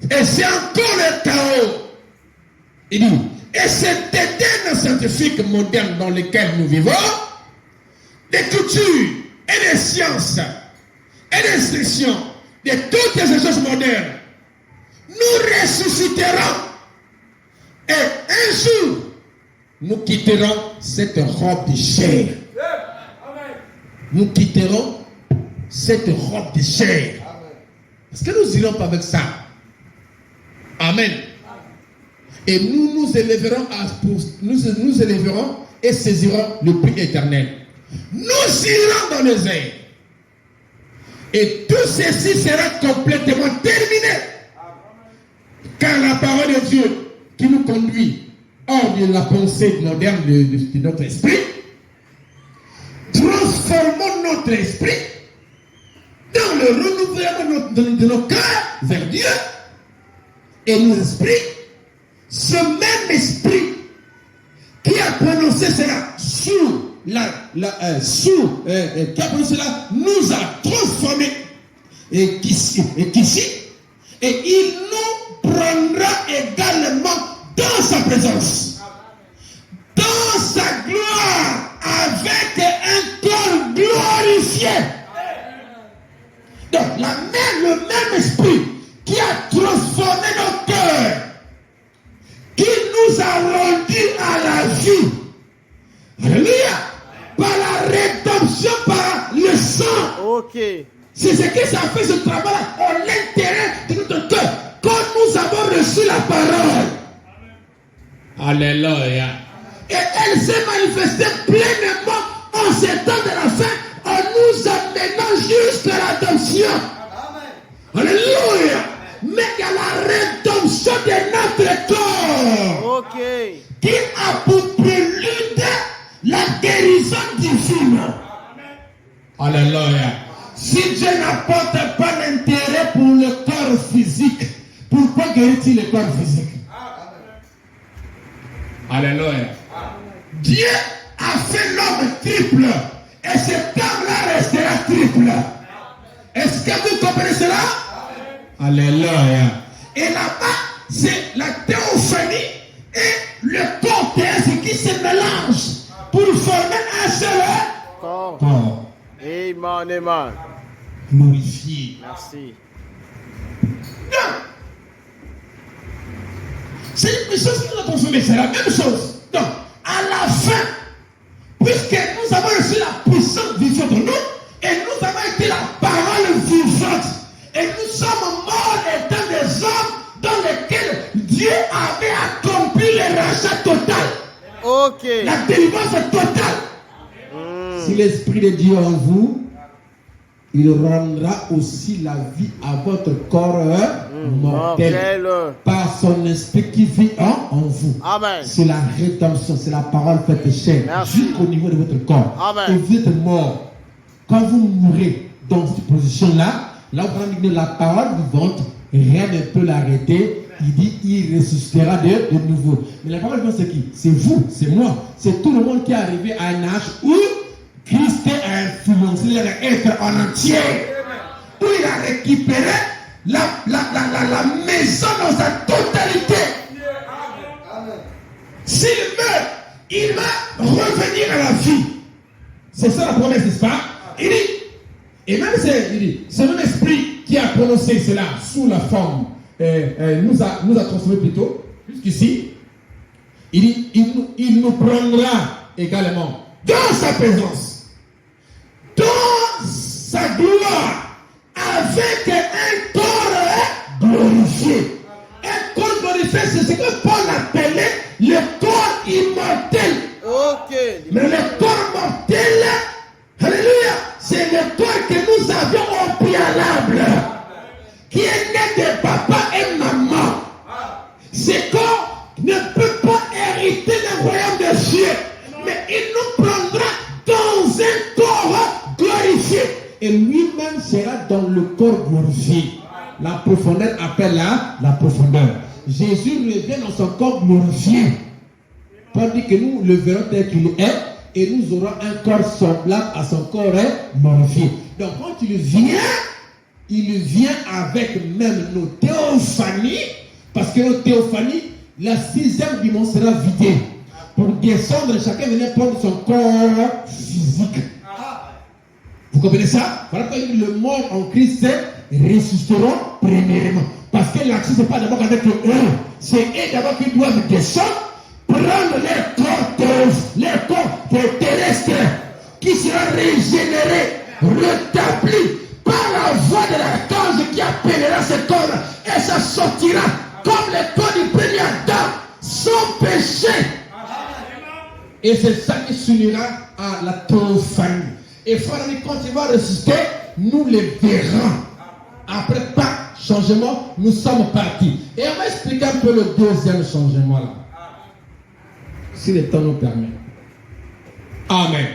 D: et c'est encore le chaos. Il dit, et cet Éden scientifique moderne dans lequel nous vivons, des cultures et des sciences et des instructions, de toutes les choses modernes, nous ressusciterons. Et un jour, nous quitterons cette robe de chair. Nous quitterons cette robe de chair. Parce que nous n'irons pas avec ça. Amen. Et nous nous élèverons, nous élèverons et saisirons le prix éternel. Nous irons dans les airs. Et tout ceci sera complètement terminé. Car la parole de Dieu qui nous conduit hors de la pensée moderne de notre esprit, transformons notre esprit dans le renouvellement de nos cœurs vers Dieu. Et nos esprits, ce même esprit qui a prononcé cela qui a prononcé cela nous a transformés et qu'ici, et il nous prendra également dans sa présence, dans sa gloire, avec un corps glorifié. Donc le même esprit qui a transformé nos cœurs, qui nous a rendus à la vie, alléluia, par la rédemption, par le sang.
B: Ok.
D: C'est ce que ça fait, ce travail à l'intérieur de notre cœur, quand nous avons reçu la parole. Alléluia. Et elle s'est manifestée pleinement en ces temps de la fin, en nous amenant jusqu'à l'adoption. Alléluia. Mais il y a la rédemption de notre corps.
B: Ok.
D: Qui a pour prélude la guérison divine. Alléluia. Si Dieu n'apporte pas l'intérêt pour le corps physique, pourquoi guérit-il le corps physique? Alléluia. Dieu a fait l'homme triple. Et cet homme-là restera triple. Est-ce que vous comprenez cela? Alléluia. Et là-bas, c'est la théophanie et le corps terrestre qui se mélangent pour former un seul corps.
B: Amen, amen.
D: Glorifié.
B: Merci.
D: Non. C'est une chose que nous avons consommée, c'est la même chose. Donc, à la fin, puisque nous avons reçu la puissance vivante en nous, et nous avons été la parole vivante, et nous sommes morts étant des hommes dans lesquels Dieu avait accompli le rachat total.
B: Ok.
D: La délivrance totale. Si l'Esprit de Dieu en vous, il rendra aussi la vie à votre corps mortel par son esprit qui vit en vous.
B: Amen.
D: C'est la rédemption, c'est la parole faite chair jusqu'au niveau de votre corps.
B: Amen.
D: Et vous êtes mort. Quand vous mourrez dans cette position-là, là vous allez dire la parole vivante, rien ne peut l'arrêter. Il dit, il ressuscitera de nouveau. Mais la parole vivante, c'est qui? C'est vous, c'est moi. C'est tout le monde qui est arrivé à un âge où Christ a influencé l'être en entier, où il a récupéré la maison dans sa totalité. S'il meurt, il va revenir à la vie. C'est ça la promesse, n'est-ce pas? Il dit, et même c'est le même esprit qui a prononcé cela sous la forme, nous a transformé plutôt, jusqu'ici. Il dit, il nous prendra également dans sa présence, dans sa gloire, avec un corps glorifié. Un corps glorifié, c'est ce que Paul appelait le corps immortel.
B: Ok.
D: Mais le corps mortel mortel, alléluia, c'est le corps que nous avions au préalable, qui est né de papa et maman. Ce corps ne peut pas hériter le royaume des cieux, mais il nous prendra dans un corps glorifié. Et lui-même sera dans le corps glorifié. La profondeur appelle la profondeur. Jésus revient dans son corps glorifié. Tandis que nous le verrons tel qu'il est, et nous aurons un corps semblable à son corps glorifié. Donc quand il vient avec même nos théophanies, parce que nos théophanies, la 6e dimension sera vidée. Pour descendre, chacun venait prendre son corps physique. Vous comprenez ça? Voilà que le mort en Christ ressusciteront premièrement. Parce que l'action, ce n'est pas d'abord avec eux. C'est eux d'abord qui doivent descendre, prendre les corps terrestres qui seront régénérés, rétablis par la voix de l'archange qui appellera ce corps. Et ça sortira comme le corps du premier Adam, sans péché. Et c'est ça qui s'unira à la théophanie. Et frère, quand il va ressusciter, nous les verrons. Après pas changement, nous sommes partis. Et on va expliquer un peu le deuxième changement là. Si le temps nous permet. Amen.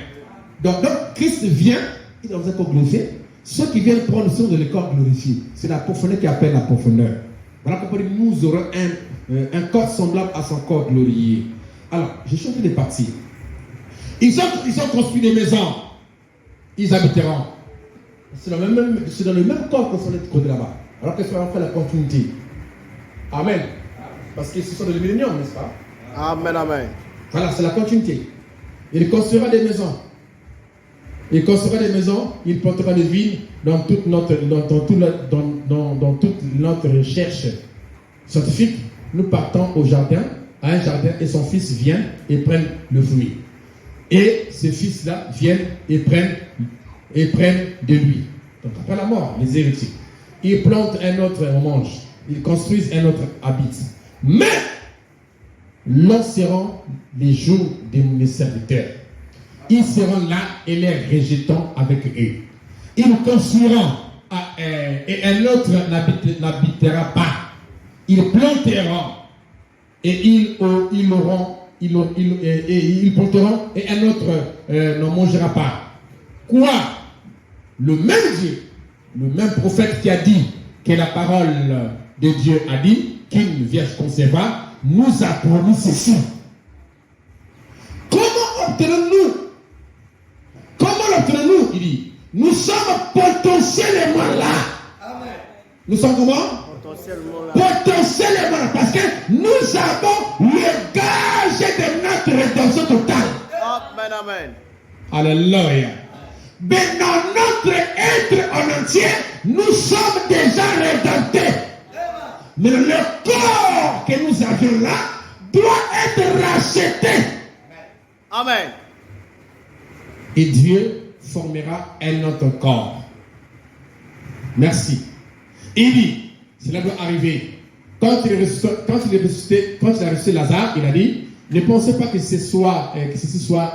D: Donc Christ vient, il est dans un corps glorifié. Ceux qui viennent prendre sont dans le corps glorifié. C'est la profondeur qui appelle la profondeur. Voilà pourquoi nous aurons un corps semblable à son corps glorifié. Alors, j'ai chanté des parties. Ils ont construit des maisons. Ils habiteront. C'est dans le même corps qu'on s'en est côté là-bas. Alors que ça va faire la continuité. Amen. Parce que ce sont des milléniums, n'est-ce pas?
B: Amen, amen.
D: Voilà, c'est la continuité. Il construira des maisons. Il construira des maisons, il plantera des vignes dans toute notre recherche scientifique. Nous partons au jardin, à un jardin, et son fils vient et prend le fruit. Et ces fils-là viennent et prennent de lui. Donc après la mort, les héritiers. Ils plantent un autre, on mange. Ils construisent un autre habite. Mais, longs seront les jours de mes serviteurs. Ils seront là et les rejetons avec eux. Ils construiront et un autre n'habitera pas. Ils planteront et ils planteront et un autre n'en mangera pas. Quoi? Le même Dieu, le même prophète qui a dit que la parole de Dieu a dit qu'une vierge concevra, nous a promis ceci. Comment obtenons-nous? Il dit, nous sommes potentiellement là. Amen. Nous sommes comment? Potentiellement là. Parce que nous avons le gage de notre rédemption totale.
B: Amen, amen.
D: Alléluia. Mais dans notre être en entier, nous sommes déjà rédemptés. Mais le corps que nous avions là doit être racheté.
B: Amen.
D: Et Dieu formera un autre corps. Merci. Il dit, cela doit arriver. Quand il a ressuscité Lazare, il a dit, ne pensez pas que ceci soit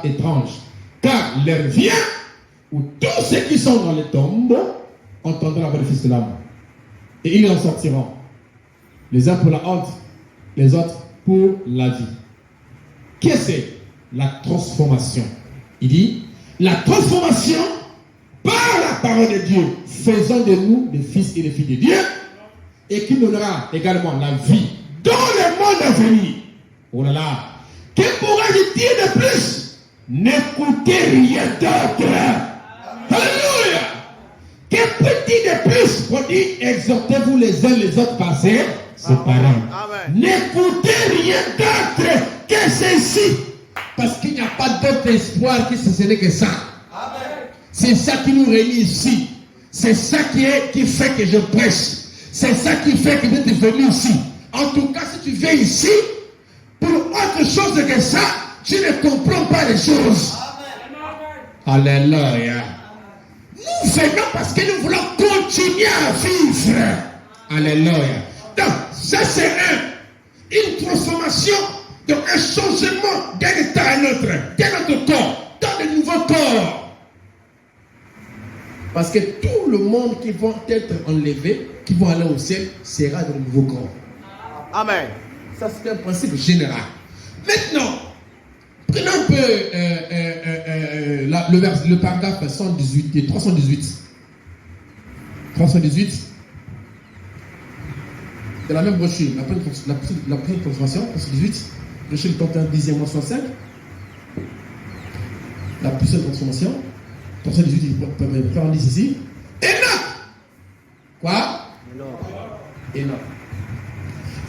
D: étrange. Car l'heure vient où tous ceux qui sont dans les tombes entendront la voix du Fils de l'homme. Et ils en sortiront. Les uns pour la honte, les autres pour la vie. Qu'est-ce que c'est? La transformation. Il dit, la transformation par la parole de Dieu, faisant de nous des fils et des filles de Dieu, et qui nous donnera également la vie dans le monde à venir. Oh là là, que pourrais-je dire de plus? N'écoutez rien d'autre. Alléluia. Que peut dire de plus? Pour dire, exhortez-vous les uns les autres par ces paroles. N'écoutez rien d'autre que ceci. Parce qu'il n'y a pas d'autre espoir que ce n'est que ça. C'est ça qui nous réunit ici. C'est ça qui fait que je prêche. C'est ça qui fait que tu es venu ici. En tout cas, si tu viens ici, pour autre chose que ça, tu ne comprends pas les choses. Alléluia. Nous venons parce que nous voulons continuer à vivre. Alléluia. Donc, ça c'est une transformation, donc un changement d'un état à un autre, d'un autre corps, dans de nouveaux corps. Parce que tout le monde qui va être enlevé, qui vont aller au ciel, sera dans le nouveau corps.
B: Amen.
D: Ça, c'est un principe général. Maintenant, prenons un peu le paragraphe 118 et 318. 318. De la même brochure, la première transformation, 318. Brochure du 31 10e mois 65. La puissante transformation. 318, il peut en dire ici. Enoch. Quoi? Enoch.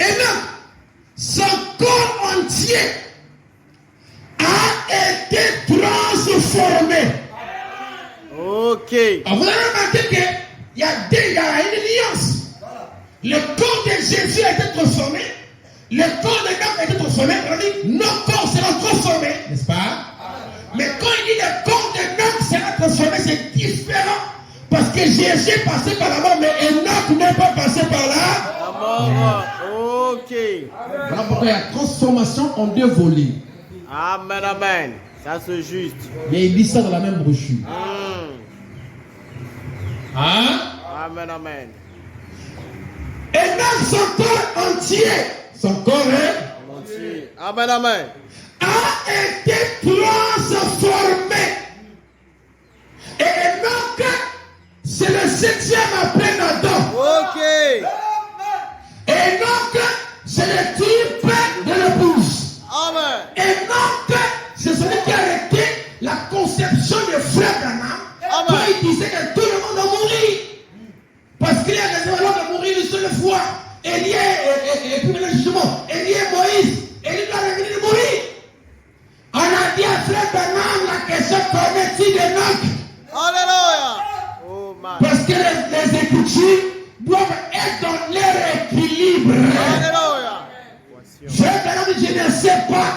D: Enoch, son corps entier a été transformé.
B: Ok.
D: Alors, vous avez remarqué qu'il y a une alliance. Le corps de Jésus a été transformé. Le corps d'Enoch a été transformé. On dit, nos corps seront transformés, n'est-ce pas? Mais quand il dit le corps d'Enoch sera transformé, c'est différent. Parce que Jésus est passé par la mort, mais Enoch n'est pas passé par là.
B: La mort. Ok.
D: Voilà pourquoi il y a transformation en deux volets.
B: Amen, amen. Ça c'est juste.
D: Mais il dit ça dans la même brochure. Hein?
B: Amen, amen.
D: Enoch, son corps entier, son corps
B: Entier. Amen, amen.
D: a été transformé. Et Enoch, c'est le 7e après Adam.
B: Ok.
D: Enoch, c'est le type de l'épouse.
B: Amen.
D: Enoch, c'est celui qui a arrêté la conception des frères d'Anna. Quand il disait que tout le monde a mouru. Parce qu'il y a des gens de mourir une seule fois. Élie et puis le jugement. Élie et Moïse. Élie doit revenir de mourir. On a dit à frère d'Anna la question connaît-il d'Enoch?
B: Alléluia. Oh my.
D: Parce que les Écritures doivent être dans leur équilibre.
B: Alléluia.
D: Frère d'Anna dit je ne sais pas.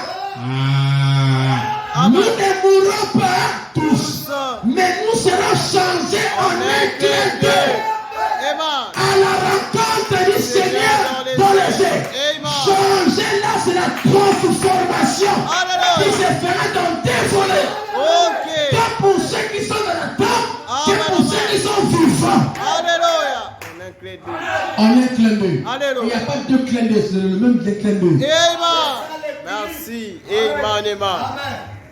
D: Nous ne mourrons pas tous, mais nous serons changés en un clin d'œil à la rencontre du Seigneur dans les airs. Changer là, c'est la transformation qui se fera dans des volets.
B: Ok.
D: Pas pour ceux qui sont dans la tombe, que pour ceux qui sont vivants.
B: Alléluia. On est inclus.
D: En un clin d'œil.
B: Alléluia.
D: Il n'y a pas deux clins d'œil, c'est le même clin d'œil.
B: Amen. Merci. Amen, amen.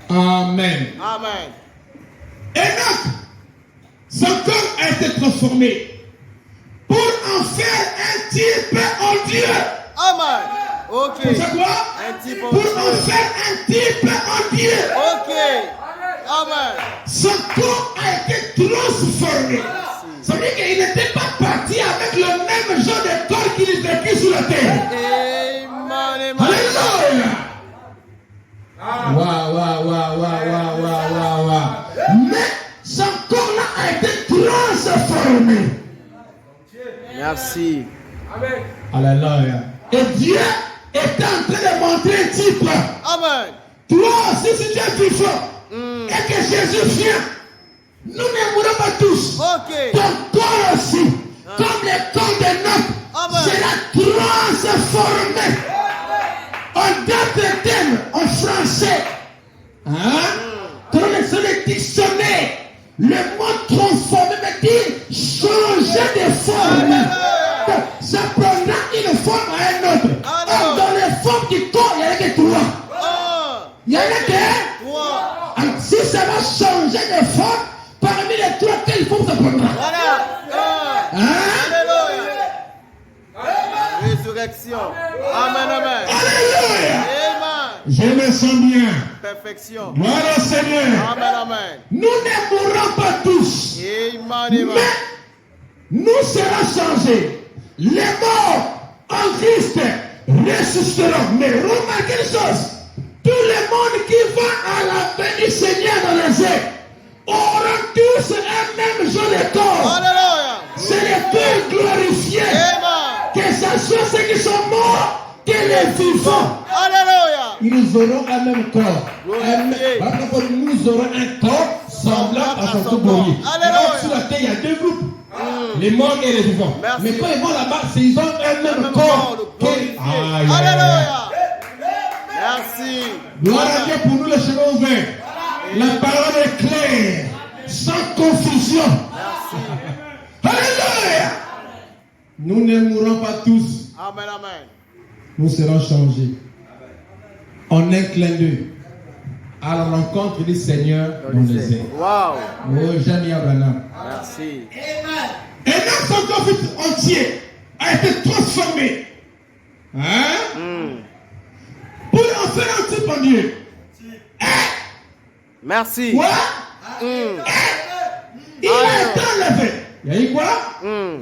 D: Amen.
B: Amen.
D: Enoch, son corps a été transformé pour en faire un type en Dieu.
B: Amen. Ok.
D: C'est quoi?
B: Un type en
D: Pour
B: Dieu.
D: en faire un type en Dieu.
B: Ok. Amen.
D: Son corps a été transformé. Ça veut dire qu'il n'était pas parti avec le même genre de corps qu'il vécut sur la terre.
B: Amen. Amen.
D: Alléluia. Waouh. Mais son corps-là a été transformé.
B: Merci.
C: Amen.
D: Alléluia. Et Dieu est en train de montrer un type.
B: Amen.
D: Toi aussi, si tu es vivant et que Jésus vient, nous ne mourrons pas tous.
B: Ok.
D: Ton corps aussi, comme le corps d'Enoch,
B: Amen.
D: sera transformé. En d'autres termes, en français, dans le dictionnaire, le mot transformé veut dire changer de forme. Ça prendra une forme à un autre. Or, dans les formes du corps, il n'y en a que trois. Il n'y en a que
B: Trois.
D: si ça va changer de forme, parmi les trois, quelle forme ça prendra?
B: Voilà. Alléluia. Résurrection. Amen, amen.
D: Alléluia.
B: Amen.
D: Je me sens bien.
B: Perfection.
D: Gloire au Seigneur.
B: Amen, amen.
D: Nous ne mourrons pas tous.
B: Amen, amen.
D: Mais nous serons changés. Les morts en Christ ressusciteront. Mais remarquez une chose. Tout le monde qui va à la paix du Seigneur dans les airs auront tous un même genre de corps.
B: Alléluia.
D: C'est les cœurs glorifiés.
B: Amen.
D: Que ce soit ceux qui sont morts que les vivants.
B: Alléluia.
D: Ils auront un même corps.
B: Glorifié.
D: Nous aurons un corps semblable à son glorieux.
B: Alléluia.
D: Sur la terre, il y a deux groupes. Les morts et les vivants.
B: Merci.
D: Mais quand ils vont là-bas, ils ont un même corps.
B: Glorifié.
D: Aïe, aïe, aïe.
B: Alléluia. Merci.
D: Gloire à Dieu pour nous les cheveux ouverts. La parole est claire, sans confusion. Alléluia. Nous ne mourrons pas tous.
B: Amen, amen.
D: Nous serons changés. En un clin d'œil. À la rencontre du Seigneur dans les airs.
B: Wow.
D: Oh, j'aime Abraham.
B: Merci.
D: Et même son corps entier a été transformé. Hein? Pour en faire un type en Dieu.
B: Merci.
D: Quoi? Il a été enlevé. Il y a eu quoi? Non,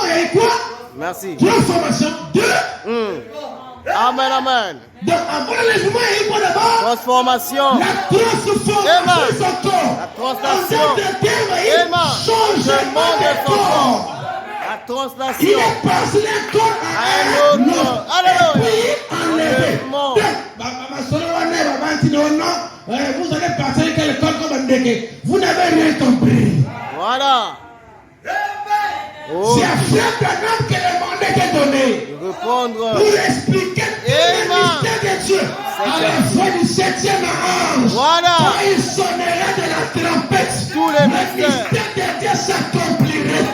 D: il y a eu quoi?
B: Merci.
D: Transformation. 2.
B: Amen, amen.
D: Donc, avant l'enlèvement, il y a eu quoi d'abord?
B: Transformation.
D: La transformation
B: Amen.
D: de son corps.
B: La translation.
D: En d'autres termes, il
B: Amen.
D: changement de
B: son
D: corps.
B: La
D: Il
B: translation.
D: est passé d'un corps à
B: Un
D: un
B: autre.
D: autre.
B: Alléluia.
D: Et puis enlevé.
B: Enlèvement.
D: Vous allez partir avec le corps comme un dégué. Vous n'avez rien compris.
B: Voilà. Oh,
D: C'est à Frère Branham que le mandat est donné.
B: répondre.
D: Pour expliquer tout le mystère de Dieu. À la fin du 7e ange.
B: Voilà.
D: Quand il sonnera de la trompette.
B: Tous les
D: le
B: mystères.
D: mystère de Dieu s'accomplirait.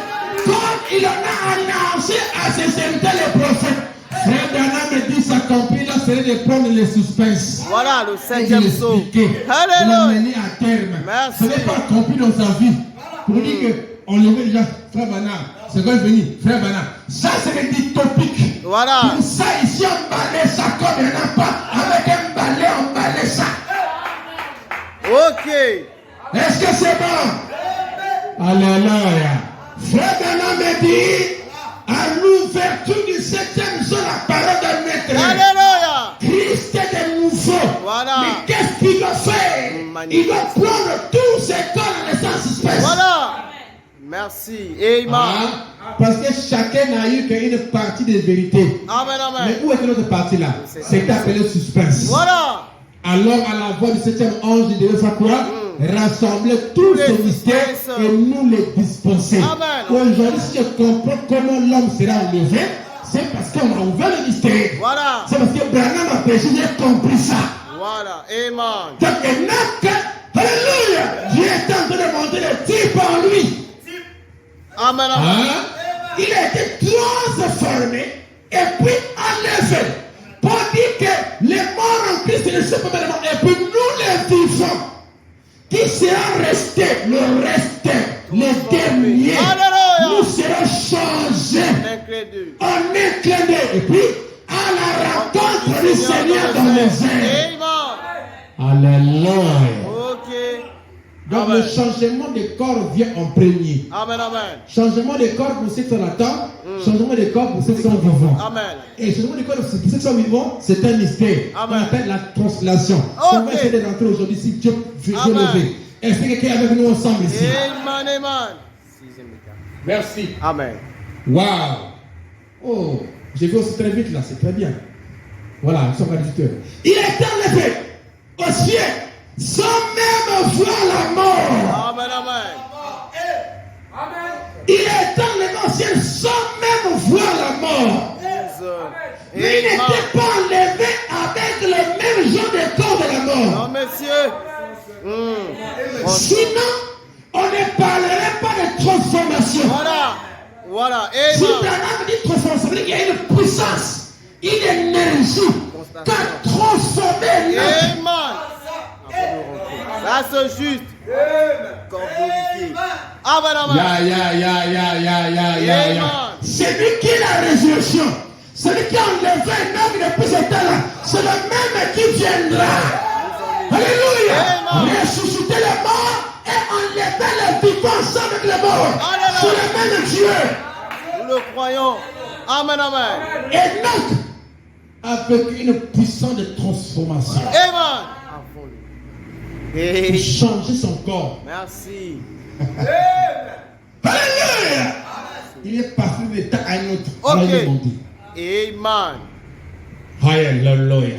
D: Comme il en a annoncé à ses serviteurs les prophètes. Frère Branham me dit s'accomplir, là, c'est de prendre les suspens.
B: Voilà le
D: Et de
B: 7e saut.
D: l'expliquer. De
B: Alléluia.
D: l'amener à terme.
B: Merci.
D: Ce n'est pas accompli dans sa vie. Pour dire qu'on le veut déjà, Frère Branham, c'est quand il venir, Frère Branham. Ça, c'est le dit topique.
B: Voilà.
D: Pour ça, ici, on balaye ça comme il n'y en a pas. Avec un balai, on balaye ça.
B: Ok.
D: Est-ce que c'est bon? Alléluia. Frère Branham me dit, à l'ouverture du 7e jour, la parole de maître.
B: Alléluia.
D: Christ est de nouveau.
B: Voilà.
D: Mais qu'est-ce qu'il doit faire? Il doit prendre tous ses corps en laissant suspense.
B: Voilà. Merci. Amen.
D: Parce que chacun n'a eu qu'une partie de vérité.
B: Amen,
D: Mais
B: amen.
D: où est notre partie là? C'est appelé suspense.
B: Voilà.
D: Alors, à la voix du 7e ange, il devait faire quoi? Rassembler tous
B: les
D: ces mystères
B: suspenses.
D: et nous les dispenser.
B: Amen.
D: Aujourd'hui, si je comprends comment l'homme sera enlevé, c'est parce qu'on a ouvert le mystère.
B: Voilà.
D: C'est parce que Branham a péché, j'ai compris ça.
B: Voilà. Amen.
D: Donc, alléluia, Dieu est en train de montrer le type en lui.
B: Amen, amen.
D: Il a été transformé et puis enlevé. Pour dire que les morts en Christ ne sont pas morts. Et puis nous les vivants, qui seront restés, le resté, les derniers,
B: Alléluia.
D: nous serons changés
B: Incrédule.
D: en un clin d'œil. Et puis à la rencontre du Seigneur dans les airs.
B: Amen.
D: Alléluia.
B: Ok.
D: Donc
B: Amen.
D: le changement de corps vient en premier.
B: Amen, amen.
D: Changement de corps pour ceux qui sont là-dedans, changement de corps pour ceux qui sont vivants.
B: Amen.
D: Et changement de corps pour ceux qui sont vivants, c'est un mystère.
B: Amen.
D: On appelle la translation.
B: Ok.
D: On va essayer de rentrer aujourd'hui si Dieu veut
B: Amen.
D: lever. Est-ce que quelqu'un est avec nous ensemble ici?
B: Amen, amen.
D: Merci.
B: Amen.
D: Waouh. Oh, j'ai vu aussi très vite là, c'est très bien. Voilà, nous sommes à 18h. Il est enlevé au ciel sans même voir la mort.
B: Amen, amen.
D: Il est enlevé au ciel sans même voir la mort. Mais il n'était pas enlevé avec le même genre de corps de la mort.
B: Non, monsieur.
D: Sinon, on ne parlerait pas de transformation.
B: Voilà. Voilà.
D: Si
B: Amen.
D: Branham dit transformation, il y a une puissance, une énergie qui a transformé l'homme.
B: Amen. Ça c'est juste. Corps glorifié. Amen, amen. Amen.
D: C'est lui qui est la résurrection. Celui qui a enlevé un homme depuis ce temps-là, c'est le même qui viendra. Alléluia.
B: Amen.
D: Ressusciter les morts et enlever les vivants ensemble avec les morts.
B: Alléluia.
D: C'est le même Dieu.
B: Nous le croyons. Amen, amen.
D: Et donc, avec une puissance de transformation,
B: Amen.
D: pour
B: Hey.
D: changer son corps.
B: Merci.
D: Alléluia. Il est passé d'un état à un autre.
B: Ok.
D: Alors, il est monté.
B: Amen.
D: Alléluia.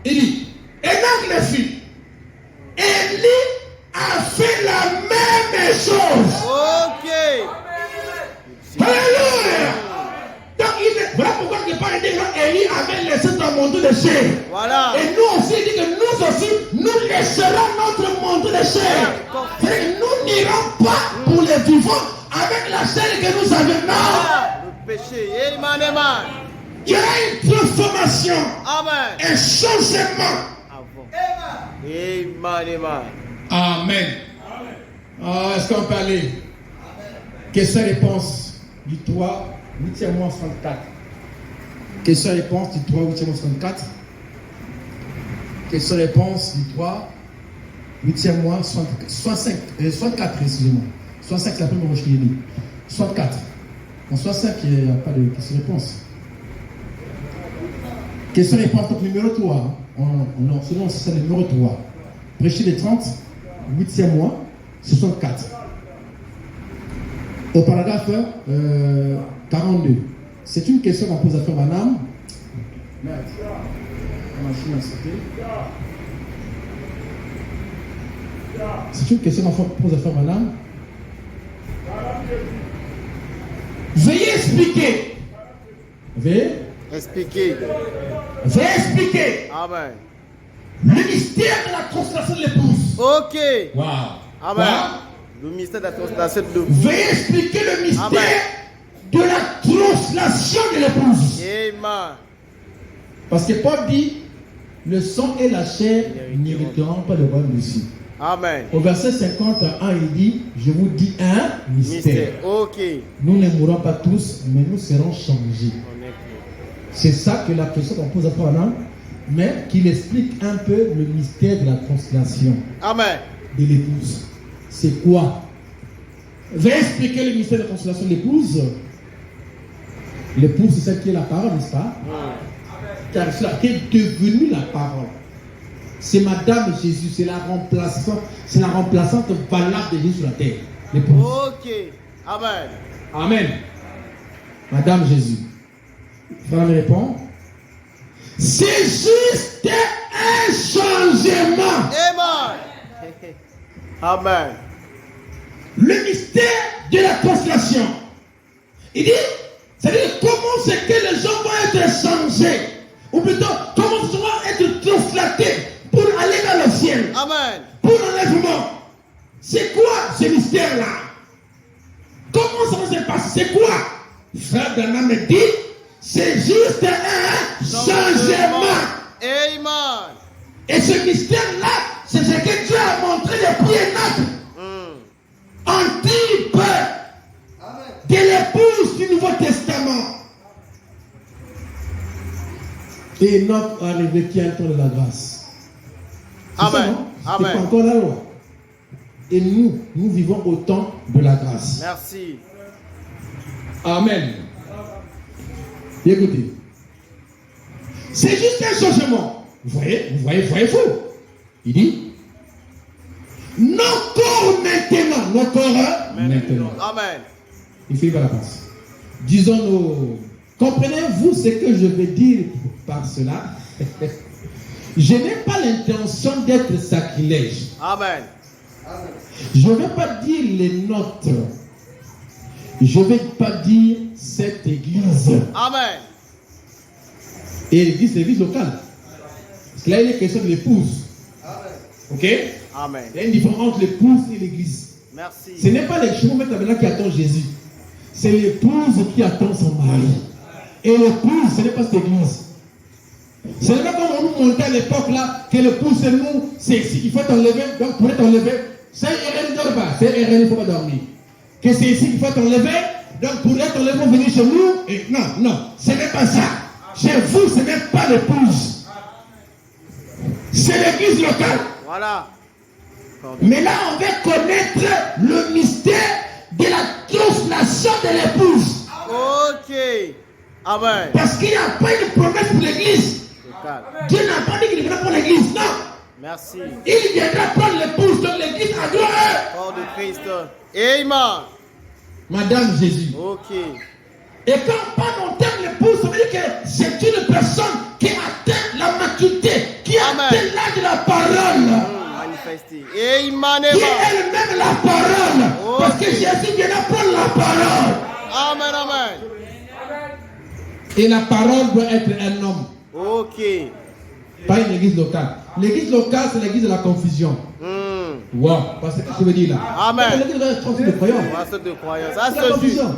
D: Il dit, et donc les filles, Élie a fait la même chose.
B: Ok.
D: Alléluia. Donc, voilà pourquoi je parle des gens, Élie avait laissé son manteau de chair.
B: Voilà.
D: Et nous aussi, il dit que nous aussi, nous laisserons notre manteau de chair. C'est-à-dire que nous n'irons pas pour les vivants avec la chair que nous avons. Non.
B: Voilà. Le péché. Amen, amen.
D: Il y aura une transformation,
B: Amen.
D: un changement.
B: Amen, amen.
A: Amen. Est-ce qu'on peut aller? Question-réponse du 3, 8e mois 64. Question-réponse du 3, 8e mois 64. Question-réponse du 3, 8e mois 64, excusez-moi. 65, c'est la première roche qui est née. 64. En 65, il n'y a pas de question-réponse. Question-réponse, donc numéro 3. Non, selon c'est le numéro 3. Prêcher les 30, 8e mois, 64. Au paragraphe 42. C'est une question qu'on pose à Frère Madame. Merde. La machine a sauté. C'est une question qu'on pose à Frère Madame.
D: Veuillez expliquer.
A: Veuillez
B: Expliquez.
D: Veuillez expliquer
B: Amen.
D: le mystère de la constellation de l'épouse.
B: Ok.
A: Wow.
B: Amen. Le mystère de la constellation de l'épouse.
D: Veuillez expliquer le mystère
B: Amen.
D: de la translation de l'épouse.
B: Amen.
A: Parce que Paul dit, le sang et la chair n'hériteront pas le royaume des cieux.
B: Amen.
A: Au verset 51, il dit, je vous dis un mystère.
B: Ok.
A: Nous ne mourrons pas tous, mais nous serons changés. C'est ça que la question qu'on pose à Frère Madame, mais qu'il explique un peu le mystère de la constellation
B: Amen.
A: de l'épouse. C'est quoi? Veuillez expliquer le mystère de la constellation de l'épouse. L'épouse, c'est celle qui est la parole, n'est-ce pas? Car c'est la qui est devenue la parole. C'est Madame Jésus, c'est la remplaçante valable de Jésus sur la terre. L'épouse.
B: Ok. Amen.
A: Amen. Madame Jésus. Frère me répond.
D: C'est juste un changement.
B: Amen. Amen.
D: Le mystère de la constellation. Il dit, c'est-à-dire comment c'est que les gens vont être changés. Ou plutôt, comment ils vont être translatés pour aller dans le ciel.
B: Amen.
D: Pour l'enlèvement. C'est quoi ce mystère-là? Comment ça va se passer? C'est quoi? Frère Branham me dit, c'est juste un changement.
B: Amen.
D: Et ce mystère-là, c'est ce que Dieu a montré depuis un en type de l'épouse du Nouveau Testament.
A: Et Enoch a revêtu un temps de la grâce. C'est
B: Amen.
A: ça, non?
B: Amen.
A: C'est pas encore la loi. Et nous vivons au temps de la grâce.
B: Merci.
A: Amen. Écoutez.
D: C'est juste un changement. Vous voyez-vous?
A: Il dit,
D: Nos corps maintenant, nos corps
A: maintenant.
B: Amen.
A: Il fait la passe. Disons-nous, comprenez-vous ce que je veux dire par cela? Je n'ai pas l'intention d'être sacrilège.
B: Amen.
A: Je ne vais pas dire les nôtres. Je ne vais pas dire cette église.
B: Amen.
A: Et l'église, c'est l'église locale. Parce que là, il est question de l'épouse. Ok?
B: Amen.
A: Il y a une différence entre l'épouse et l'église.
B: Merci.
A: Ce n'est pas les chevaux maintenant qui attendent Jésus. C'est l'épouse qui attend son mari. Et l'épouse, ce n'est pas cette église. Ce n'est pas comme on nous montait à l'époque là, que l'épouse c'est nous, c'est ici, il faut t'enlever, donc pour t'enlever, c'est RN ne dort pas, c'est RN, il ne faut pas dormir. Que c'est ici qu'il faut t'enlever, donc pour t'enlever, vous venez chez nous, et non, ce n'est pas ça. Chez vous, ce n'est pas l'épouse. C'est l'église locale.
B: Voilà.
D: Mais là, on va connaître le mystère de la translation de l'épouse.
B: Ok. Amen.
D: Parce qu'il n'y a pas une promesse pour l'église. Dieu n'a pas dit qu'il viendra prendre l'église, non.
B: Merci.
D: Il viendra prendre l'épouse de l'église à gloire.
B: Corps de Christ. Amen.
A: Madame Jésus.
B: Ok.
D: Et quand on parle en termes d'épouse, ça veut dire que c'est une personne qui atteint la maturité, qui
B: Amen.
D: atteint l'âge de la parole.
B: Manifesté. Amen.
D: Qui est elle-même la parole. Parce que Jésus viendra prendre la parole.
B: Amen. Amen.
A: Et la parole doit être un homme.
B: Ok.
D: Pas une église locale. L'église locale, c'est l'église de la confusion. Wow, parce que je veux dire là.
B: Amen.
D: C'est l'église de la transmission de croyance.
B: Pasteur de croyance. Ça,
D: C'est la
B: c'est juste.
D: confusion.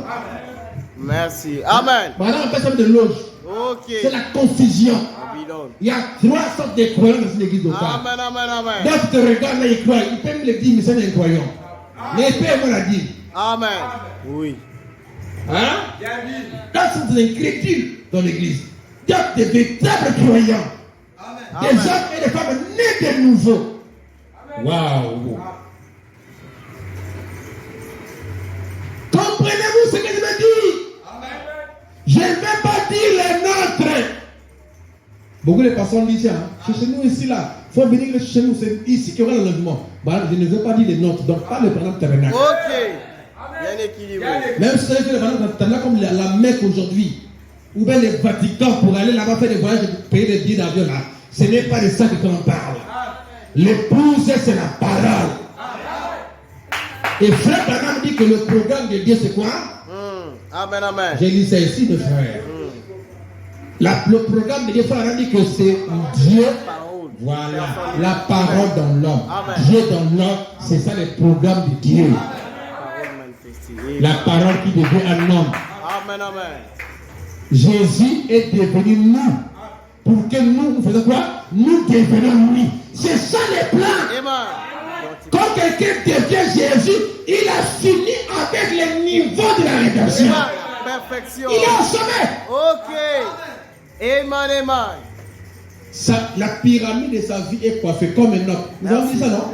B: Merci. Amen.
D: Maintenant, on appelle ça de loge.
B: Ok.
D: C'est la confusion.
B: Babylone.
D: Il y a 3 sortes de croyants dans une église locale.
B: Amen, amen, amen.
D: D'autres te regardent là, ils croient. Ils peuvent me le dire, mais c'est un incroyant. Mais ils peuvent me la dire.
B: Amen. Oui.
D: Hein? D'autres sont des incrédules dans l'église. D'autres des véritables croyants. Des
B: Amen.
D: hommes et des femmes nés de nouveau. Waouh! Comprenez-vous ce que je me dis? Je ne vais pas dire les nôtres. Beaucoup de personnes disent, chez nous ici là, il faut venir chez nous, c'est ici qu'il y aura le logement. Bah, je ne veux pas dire les nôtres, donc pas le prénom tabernacle.
B: Ok. Bien équilibré.
D: Même si c'est le prénom tabernacle comme la Mecque aujourd'hui, ou bien le Vatican pour aller là-bas faire des voyages et payer des billets d'avion là, ce n'est pas de ça que l'on parle. L'épouse, c'est la parole. Et frère Branham dit que le programme de Dieu, c'est quoi?
B: Amen, amen.
D: J'ai lu ça ici, mes frères. Le programme de Dieu, frère Branham dit que c'est Dieu.
B: Parole.
D: Voilà, la parole dans l'homme.
B: Amen.
D: Dieu dans l'homme, c'est ça le programme de Dieu.
B: Parole manifestée.
D: La parole qui devient un homme.
B: Amen, amen.
D: Jésus est devenu nous. Pour que nous faisons quoi? Nous devenions lui. C'est ça le plan.
B: Amen.
D: Quand quelqu'un devient Jésus, il a fini avec le niveau de la rédemption.
B: Amen. Perfection.
D: Il est au sommet.
B: Ok. Amen, amen.
D: La pyramide de sa vie est coiffée comme Enoch. Vous avez dit ça, non?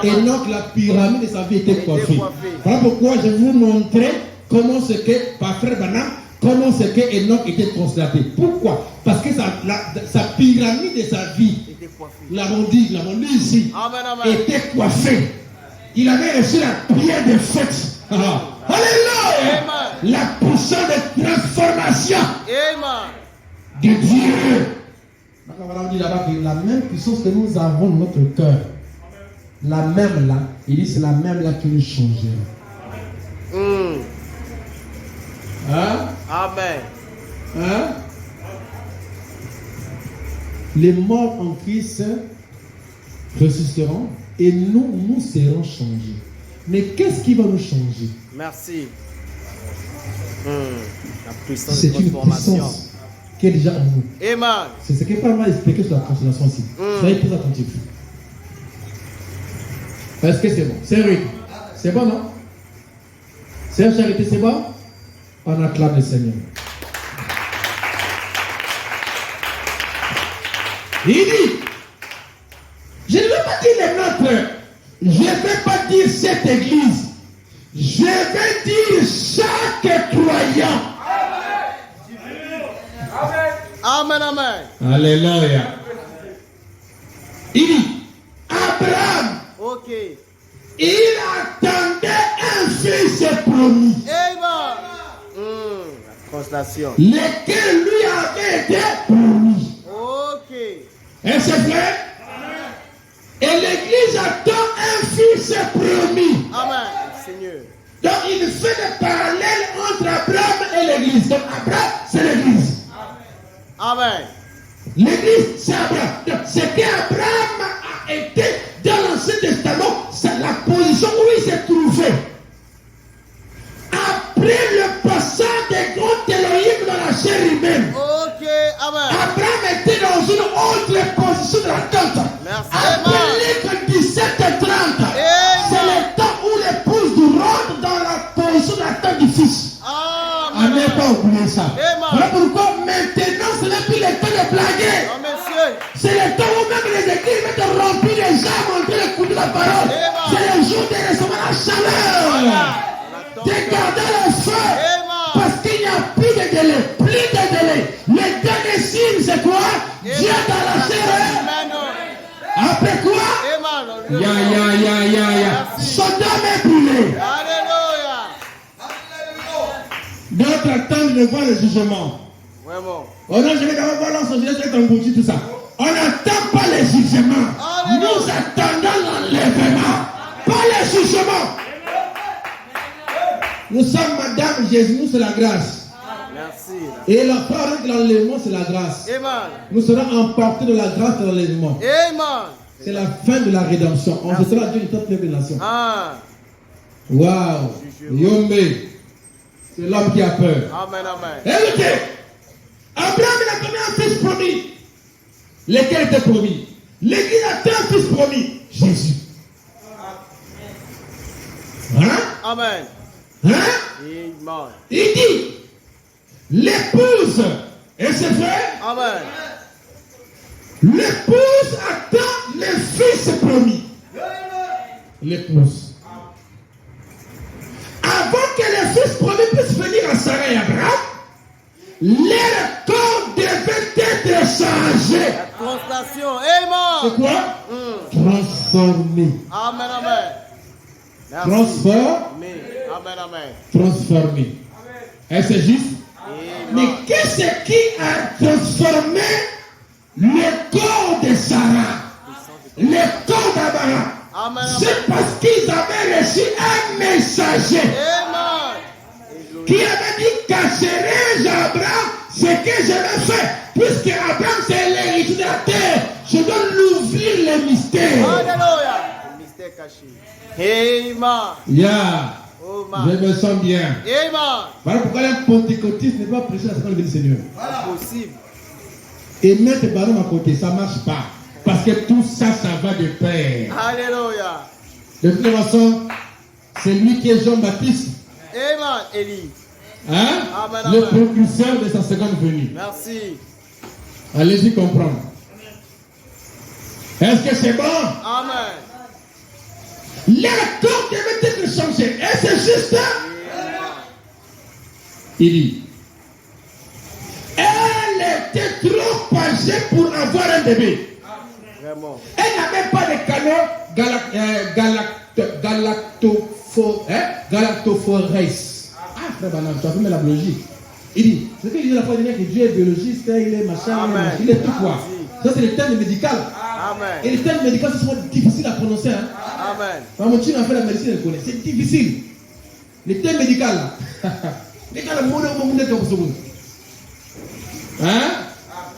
B: Amen.
D: Enoch, la pyramide de sa vie était coiffée.
B: coiffée.
D: Voilà pourquoi je vais vous montrer comment c'est que, par frère Branham, comment c'est que Enoch était constaté. Pourquoi? Parce que sa pyramide de sa vie,
B: Était coiffé.
D: l'avons dit ici,
B: Amen, amen.
D: était coiffée. Il avait reçu la prière de fête. Alléluia!
B: Amen.
D: La puissance de transformation
B: Amen.
D: de Dieu. On dit là-bas que la même puissance que nous avons dans notre cœur, la même là, il dit c'est la même là qui nous change. Hein?
B: Amen.
D: Hein? Les morts en Christ ressusciteront et nous serons changés. Mais qu'est-ce qui va nous changer?
B: Merci. La puissance
D: C'est
B: de
D: une
B: transformation.
D: puissance qui est déjà en nous.
B: Amen.
D: C'est ce que Paul m'a expliqué sur la transformation ici. Soyez plus attentifs. Est-ce que c'est bon? C'est vrai. C'est bon, non? C'est charité, c'est bon? On acclame le Seigneur. Il dit, je ne vais pas dire les nôtres, je ne vais pas dire cette église, je vais dire chaque croyant.
B: Amen, amen.
D: Alléluia. Il dit, Abraham,
B: Ok.
D: il attendait un fils promis,
B: Amen. La constellation.
D: lequel lui avait été promis.
B: Ok.
D: Et c'est vrai? Et l'église attend un fils promis.
B: Amen. Seigneur.
D: Donc il fait le parallèle entre Abraham et l'église. Donc Abraham, c'est l'église.
B: Amen.
D: L'église, c'est Abraham. Donc ce qu'Abraham a été dans l'Ancien Testament, c'est la position où il s'est trouvé. Après le passage des grands Elohim dans la chair humaine,
B: Ok. Amen.
D: Abraham était dans une autre position de l'attente.
B: Merci.
D: Après Luc 17:30, c'est le temps où l'épouse rentre dans la position de l'attente du fils. On
B: Amen.
D: n'est pas oublié ça.
B: Amen.
D: Voilà pourquoi maintenant ce n'est plus le temps de blaguer.
B: Oh, monsieur.
D: C'est le temps où même les églises mettent remplir les âmes en train d'écouter la parole.
B: Amen.
D: C'est le jour de recevoir la chaleur. De garder le feu.
B: Amen.
D: Parce qu'il n'y a plus de délai. Plus de délai. Le dernier signe, c'est quoi? Dieu dans la chair.
B: Amen.
D: Après quoi?
B: Amen.
D: Ya. Sodome est brûlé.
B: Alléluia.
D: D'autres attendent de voir le jugement.
B: Vraiment.
D: Oh non, je vais d'abord voir l'ensemble, être embouti, tout ça. On n'attend pas le jugement. Nous attendons l'enlèvement. Pas le jugement. Nous sommes Madame Jésus, nous c'est la grâce.
B: Merci.
D: Et la parole de l'enlèvement, c'est la grâce.
B: Amen.
D: Nous serons emportés de la grâce de l'enlèvement.
B: Amen.
D: C'est la fin de la rédemption. On se sera Dieu de toutes les nations.
B: Ah.
D: Waouh. Yombe. C'est l'homme qui a peur.
B: Amen, amen.
D: Écoutez. Abraham, il a donné un fils promis. Lequel était promis? L'église a un fils promis. Jésus. Hein?
B: Amen.
D: Hein?
B: Amen.
D: Il dit, l'épouse, et c'est vrai,
B: Amen.
D: l'épouse attend le fils promis. L'épouse. Avant que le fils promis puisse venir à Sarah et Abraham, leur corps devait être changé.
B: La translation. Amen.
D: C'est quoi? Transformé.
B: Amen, amen. Merci.
D: Transformé.
B: Amen, amen.
D: Transformé. Est-ce juste? Mais
B: Amen.
D: qu'est-ce qui a transformé le corps de Sarah, le corps d'Abraham?
B: Amen,
D: C'est
B: amen.
D: parce qu'ils avaient reçu un messager
B: Amen.
D: qui avait dit cacherai-je à Abraham ce que je vais faire, puisque Abraham c'est l'héritier de la terre. Je dois l'ouvrir le mystère.
B: Alléluia. Le mystère caché. Amen.
D: Yeah.
B: Oh,
D: Je
B: man.
D: me sens bien.
B: Amen.
D: Voilà pourquoi un pentecôtiste n'est pas prêché la seconde venue du Seigneur.
B: Impossible.
D: Et mettre Baron à côté, ça ne marche pas. Parce que tout ça, ça va de pair.
B: Alléluia.
D: De toute façon, c'est lui qui est Jean-Baptiste.
B: Amen. Élie.
D: Hein?
B: Amen,
D: Le
B: amen.
D: précurseur de sa seconde venue.
B: Merci.
D: Allez-y comprendre. Est-ce que c'est bon?
B: Amen.
D: Le corps devait être changé. Et c'est juste. Il dit. Elle était trop âgée pour avoir un bébé.
B: Vraiment.
D: Elle n'avait pas de canot galactophorèse. Ah, frère Banam, tu as vu la biologie. Il dit, ce qu'il dit la fois dernière, que Dieu est biologiste, il est machin,
B: Amen.
D: il est tout quoi. Ça, c'est le terme médical.
B: Amen.
D: Et les termes médicaux, ce sont difficiles à prononcer. Hein.
B: Amen.
D: Maman, tu n'as fait la médecine, elle connaît. C'est difficile. Les termes médicaux, là. Hein?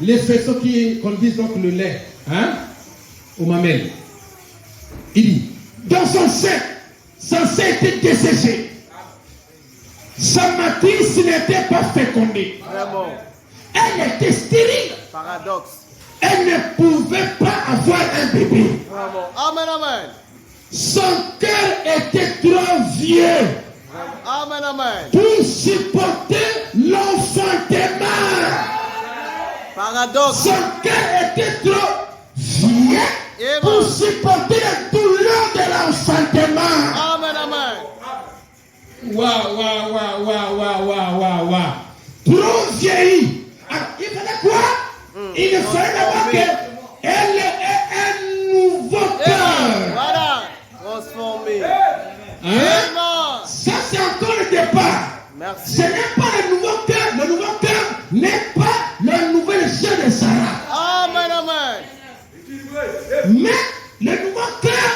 D: Les faisceaux qui conduisent donc le lait, hein? Aux mamelles. Il dit, dans son sein était desséché. Sa matrice n'était pas fécondée.
B: Vraiment.
D: Elle était stérile.
B: Paradoxe.
D: Elle ne pouvait pas avoir un bébé.
B: Vraiment. Amen, amen.
D: Son cœur était trop vieux
B: Amen, amen.
D: pour supporter l'enfantement.
B: Paradoxe.
D: Son cœur était trop vieux pour supporter la douleur de l'enfantement.
B: Amen, amen.
D: Waouh. Trop vieilli. Alors, il fallait quoi? Il fallait d'abord qu'elle ait un nouveau cœur.
B: Voilà. Transformé.
D: Hein?
B: Amen.
D: Ça, c'est encore le départ.
B: Merci.
D: Ce n'est pas le nouveau cœur. Le nouveau cœur n'est pas le nouvel chien de Sarah.
B: Amen, amen.
D: Mais le nouveau cœur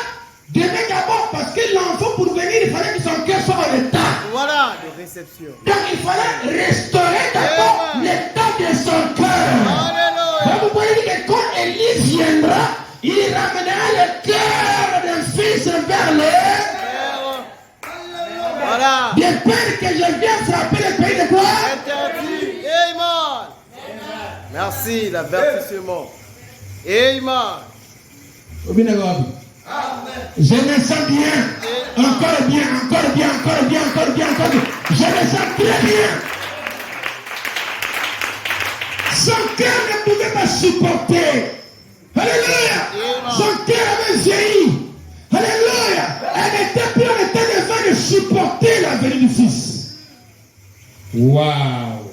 D: devait d'abord, parce que l'enfant pour venir, il fallait que son cœur soit en état.
B: Voilà. De réception.
D: Donc il fallait restaurer d'abord l'état de son cœur.
B: Alléluia.
D: Vous voyez que quand Élie viendra, il ramènera le cœur d'un fils vers le.
B: Voilà.
D: Bien peur que je vienne frapper le pays de quoi?
B: Interdit. Amen. Merci, l'avertissement. Amen.
D: Je me sens bien. Encore bien. Je me sens très bien. Son cœur ne pouvait pas supporter. Alléluia. Son cœur avait vieilli. Alléluia. Elle n'était plus en état de supporter la venue du Fils. Waouh.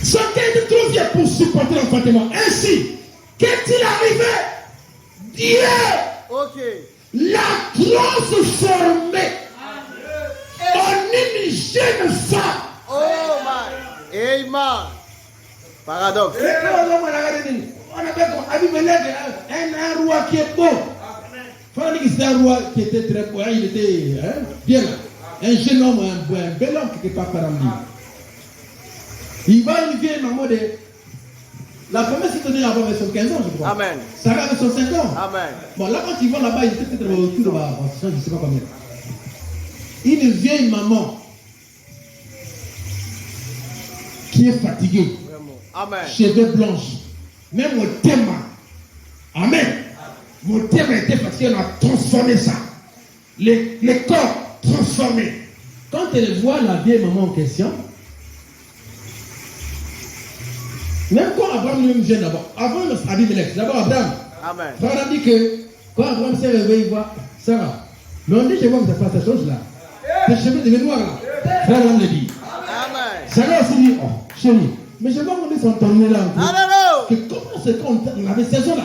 D: Son cœur était trop vieux pour supporter l'enfantement. Ainsi, qu'est-il arrivé? Dieu
B: Ok.
D: l'a transformé en une jeune femme.
B: Oh my. Amen. Paradoxe.
D: On appelle un roi qui est beau. C'est un roi qui était très beau. Il était bien là. Un jeune homme, un bel homme quelque part par lui.
C: Il va une vieille maman de... La première s'est donnée avant 15 ans, je crois.
B: Amen.
C: Sarah avait 65 ans.
B: Amen.
C: Bon, là, quand ils vont là-bas, il était peut-être autour de je ne sais pas combien. Une vieille maman qui est fatiguée,
B: Amen.
C: cheveux blanches, même mon thème. Amen. Mon thème a été parce qu'on a transformé ça. Les corps transformés. Quand elle voit la vieille maman en question, même quand Abraham lui vient d'abord, avant Abimelech, d'abord Abraham.
B: Amen.
C: Abraham dit que quand Abraham s'est réveillé, il voit Sarah. Mais on dit, je vois que ça passe cette chose là. Tes cheveux deviennent noirs là. Frère Abraham le dit.
B: Amen.
C: Sarah aussi dit, oh chérie, mais je vois qu'on est son tourné là.
B: Alléluia.
C: Que comment c'est qu'on avait 16 ans là.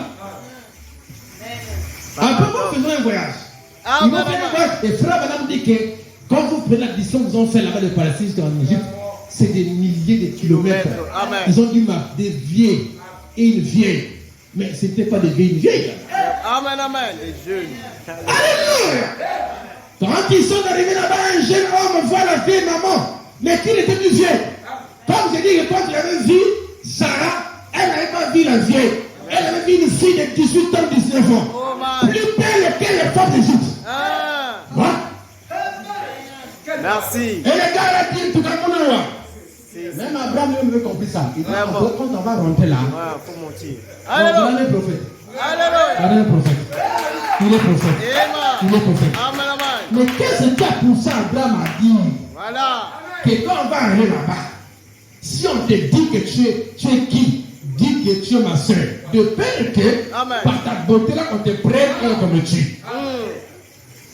C: Après, moi, faisons un voyage. Ils vont faire un voyage. Et frère Abraham dit que quand vous prenez la distance qu'ils ont fait là-bas de Palestine jusqu'en Égypte, c'est des milliers de kilomètres.
B: Amen.
C: Ils ont dû marquer des vieilles et une vieille. Mais ce n'était pas des vieilles, une vieille.
B: Amen, amen. Les jeunes.
C: Alléluia. Quand ils sont arrivés là-bas, un jeune homme voit la vieille maman. Mais qui était plus vieux? Comme je dis que quand il avait vu Sarah, elle n'avait pas vu la vieille. Elle avait vu une fille de 18 ans, 19 ans.
B: Oh, man.
C: Plus belle que les femmes d'Égypte.
B: Ah.
C: Hein?
B: Merci.
C: Et les gars là disent tout le monde. Même Abraham lui avait compris ça. Il dit,
B: Vraiment.
C: quand on va rentrer là,
B: Ouais, faut mentir.
C: on va
B: Alléluia.
C: aller prophète.
B: Alléluia.
C: On va aller prophète. Il est prophète. Il
B: Amen.
C: est prophète.
B: Amen, amen.
C: Mais qu'est-ce qui a poussé Abraham à dire
B: Voilà.
C: que quand on va arriver là-bas, si on te dit que tu es qui? Dis que tu es ma soeur. De peur que
B: Amen.
C: par ta beauté là, on te prenne et qu'on me tue.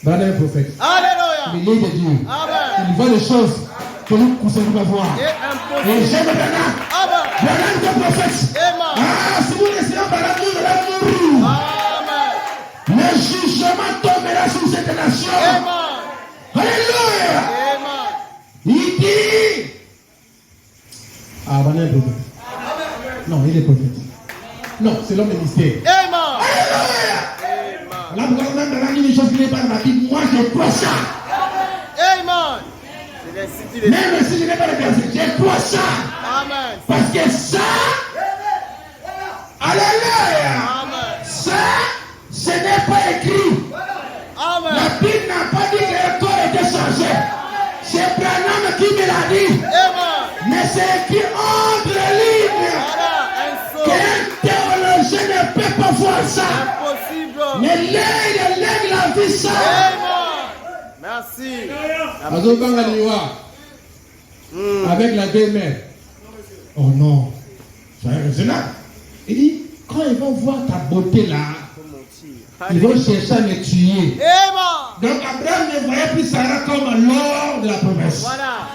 C: Voilà un prophète.
B: Alléluia.
C: Il est de Dieu.
B: Amen.
C: Il voit les choses que nous ne pouvons pas voir.
B: Et
C: Et
B: impossible.
C: j'aime Branham.
B: Amen.
C: Branham est un prophète.
B: Amen.
C: Ah, si vous laissez un Branham, vous allez mourir.
B: Amen.
C: Le jugement tombera sur cette nation.
B: Amen.
C: Alléluia.
B: Amen.
C: Il dit. Ah, Branham est un prophète. Non, il est prophète. Non, c'est l'homme de mystère.
B: Amen.
C: Alléluia.
B: Amen.
C: Là, vous même dans une chose qui n'est pas dans ma Bible. Moi, je crois ça.
B: Amen. Je l'ai cité les-
C: Même si je n'ai pas de verset, je crois ça.
B: Amen.
C: Parce que ça. Alléluia.
B: Amen.
C: Ça, ce n'est pas écrit. La
B: Amen.
C: Bible n'a pas dit que le corps était changé. C'est Branham qui me l'a dit.
B: Amen.
C: Mais c'est écrit entre les lignes.
B: Voilà, un saut.
C: Qu'un théologien ne peut pas voir ça.
B: Impossible.
C: Mais l'aigle a vu ça.
B: Amen. Merci.
C: Avec la deux-mères. Oh non. Soyez raisonnable. Il dit, quand ils vont voir ta beauté là,
B: Faut mentir.
C: ils vont chercher à me tuer.
B: Amen.
C: Donc Abraham ne voyait plus Sarah comme l'or de la promesse.
B: Voilà.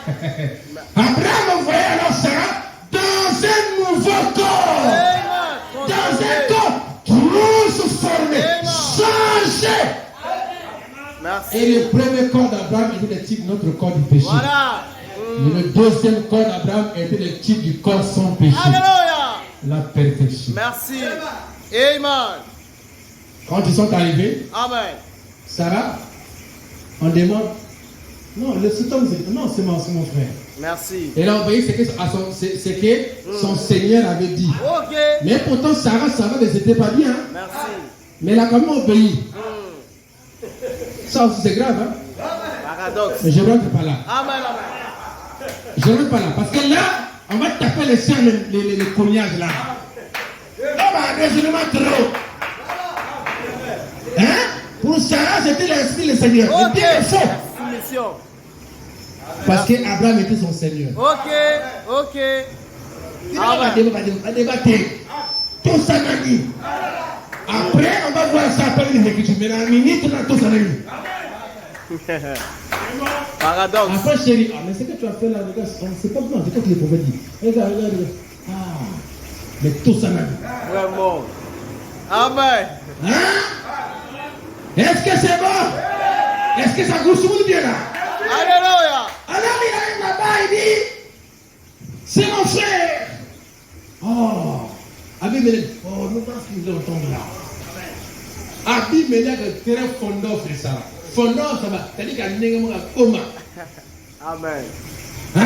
C: Abraham voyait alors Sarah dans un nouveau corps.
B: Amen.
C: Dans un corps transformé, changé.
B: Merci.
C: Et le premier corps d'Abraham était le type de notre corps du péché.
B: Voilà.
C: Et le deuxième corps d'Abraham était le type du corps sans péché.
B: Alléluia.
C: La perfection.
B: Merci. Amen.
C: Quand ils sont arrivés,
B: Amen.
C: Sarah, on demande, non, cet homme, c'est mon frère.
B: Merci.
C: Et là, on voyait ce que son Seigneur avait dit.
B: Ok.
C: Mais pourtant, Sarah, ne c'était pas bien. Hein?
B: Merci.
C: Mais elle a quand même obéi. Ça aussi, c'est grave. Hein?
B: Paradoxe.
C: Mais je ne rentre pas là.
B: Amen. Amen.
C: Je ne rentre pas là. Parce que là, on va taper les seins, les cognages là. Ah bah, raisonnement trop. Hein? Pour Sarah, c'était l'esprit du Seigneur.
B: Ok.
C: C'était le faux.
B: Soumission.
C: Parce qu'Abraham était son Seigneur.
B: Ok. Ok.
C: On va débattre. Tout ça m'a dit. Après, on va voir ça après les Écritures. Mais la minute, on a tout ça m'a dit.
B: Paradoxe.
C: Après, chérie, mais ce que tu as fait là, regarde, c'est pas bon, c'est quoi que les prophètes disent. Regarde. Ah, mais tout ça m'a dit.
B: Vraiment. Amen.
C: Hein? Est-ce que c'est bon? Est-ce que ça goûte tout bien là?
B: Alléluia.
C: Alors il arrive là-bas, il dit, c'est mon frère. Oh, Abimelech, oh, nous pensons qu'il entend là. Abimelech est très fondant, c'est ça. Fondant, ça va. C'est-à-dire qu'il y a un coma.
B: Amen.
C: Hein?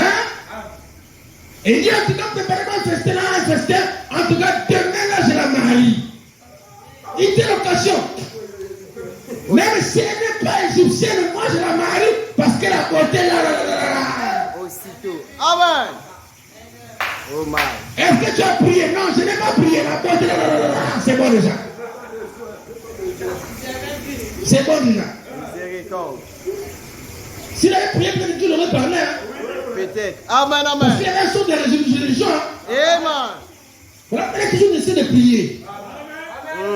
D: Et il dit en tout cas, préparez-moi un festin, là, un festin. En tout cas, demain là, je la marie. Il dit l'occasion. Même si elle n'est pas égyptienne, moi je la marie parce qu'elle a porté là.
B: Aussitôt. Amen. Oh my.
D: Est-ce que tu as prié? Non, je n'ai pas prié. La porte là. C'est bon déjà. C'est bon déjà.
B: Miséricorde.
D: S'il avait prié, peut-être que tu l'aurais parlé. Hein?
B: Peut-être. Amen,
D: Parce
B: amen.
D: qu'il y a un son de religion.
B: Amen.
D: Voilà, il y a toujours essayer de prier.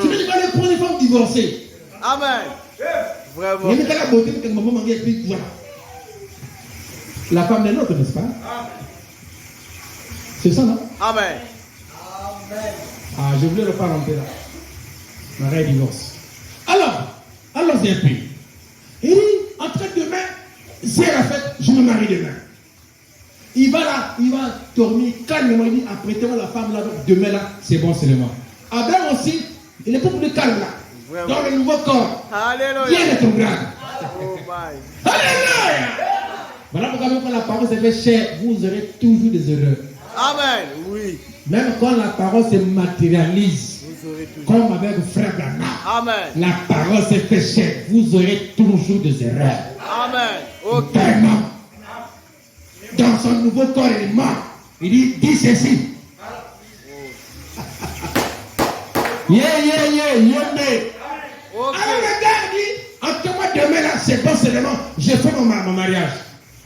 D: Tu veux dire aller prendre une femme divorcée.
B: Amen. Vraiment.
D: Il y a la beauté que maman m'a dit, voilà. La femme des nôtres, n'est-ce pas? C'est ça, non?
B: Amen.
D: Ah, je voulais le pas rentrer là. Marie divorce. Alors c'est un peu. Il dit, en train de demain, c'est la fête, je me marie demain. Il va là, il va dormir calmement. Il dit, apprêtez-moi la femme là, demain là, c'est bon seulement. Abraham aussi, il est beaucoup plus calme là.
B: Vraiment.
D: Dans le nouveau corps.
B: Alléluia.
D: Viens de ton grade.
B: Oh my.
D: Alléluia. Voilà pourquoi même quand la parole s'est fait chère, vous aurez toujours des erreurs.
B: Amen. Oui.
D: Même quand la parole se matérialise,
B: Vous aurez toujours.
D: comme avec frère Branham,
B: Amen.
D: la parole s'est fait chère, vous aurez toujours des erreurs.
B: Amen. Ok.
D: Vraiment. Dans son nouveau corps, il est mort. Il dit ceci. Yeah.
B: Ok.
D: Alors le gars dit, en tout cas moi demain là, c'est pas seulement, je fais mon mariage.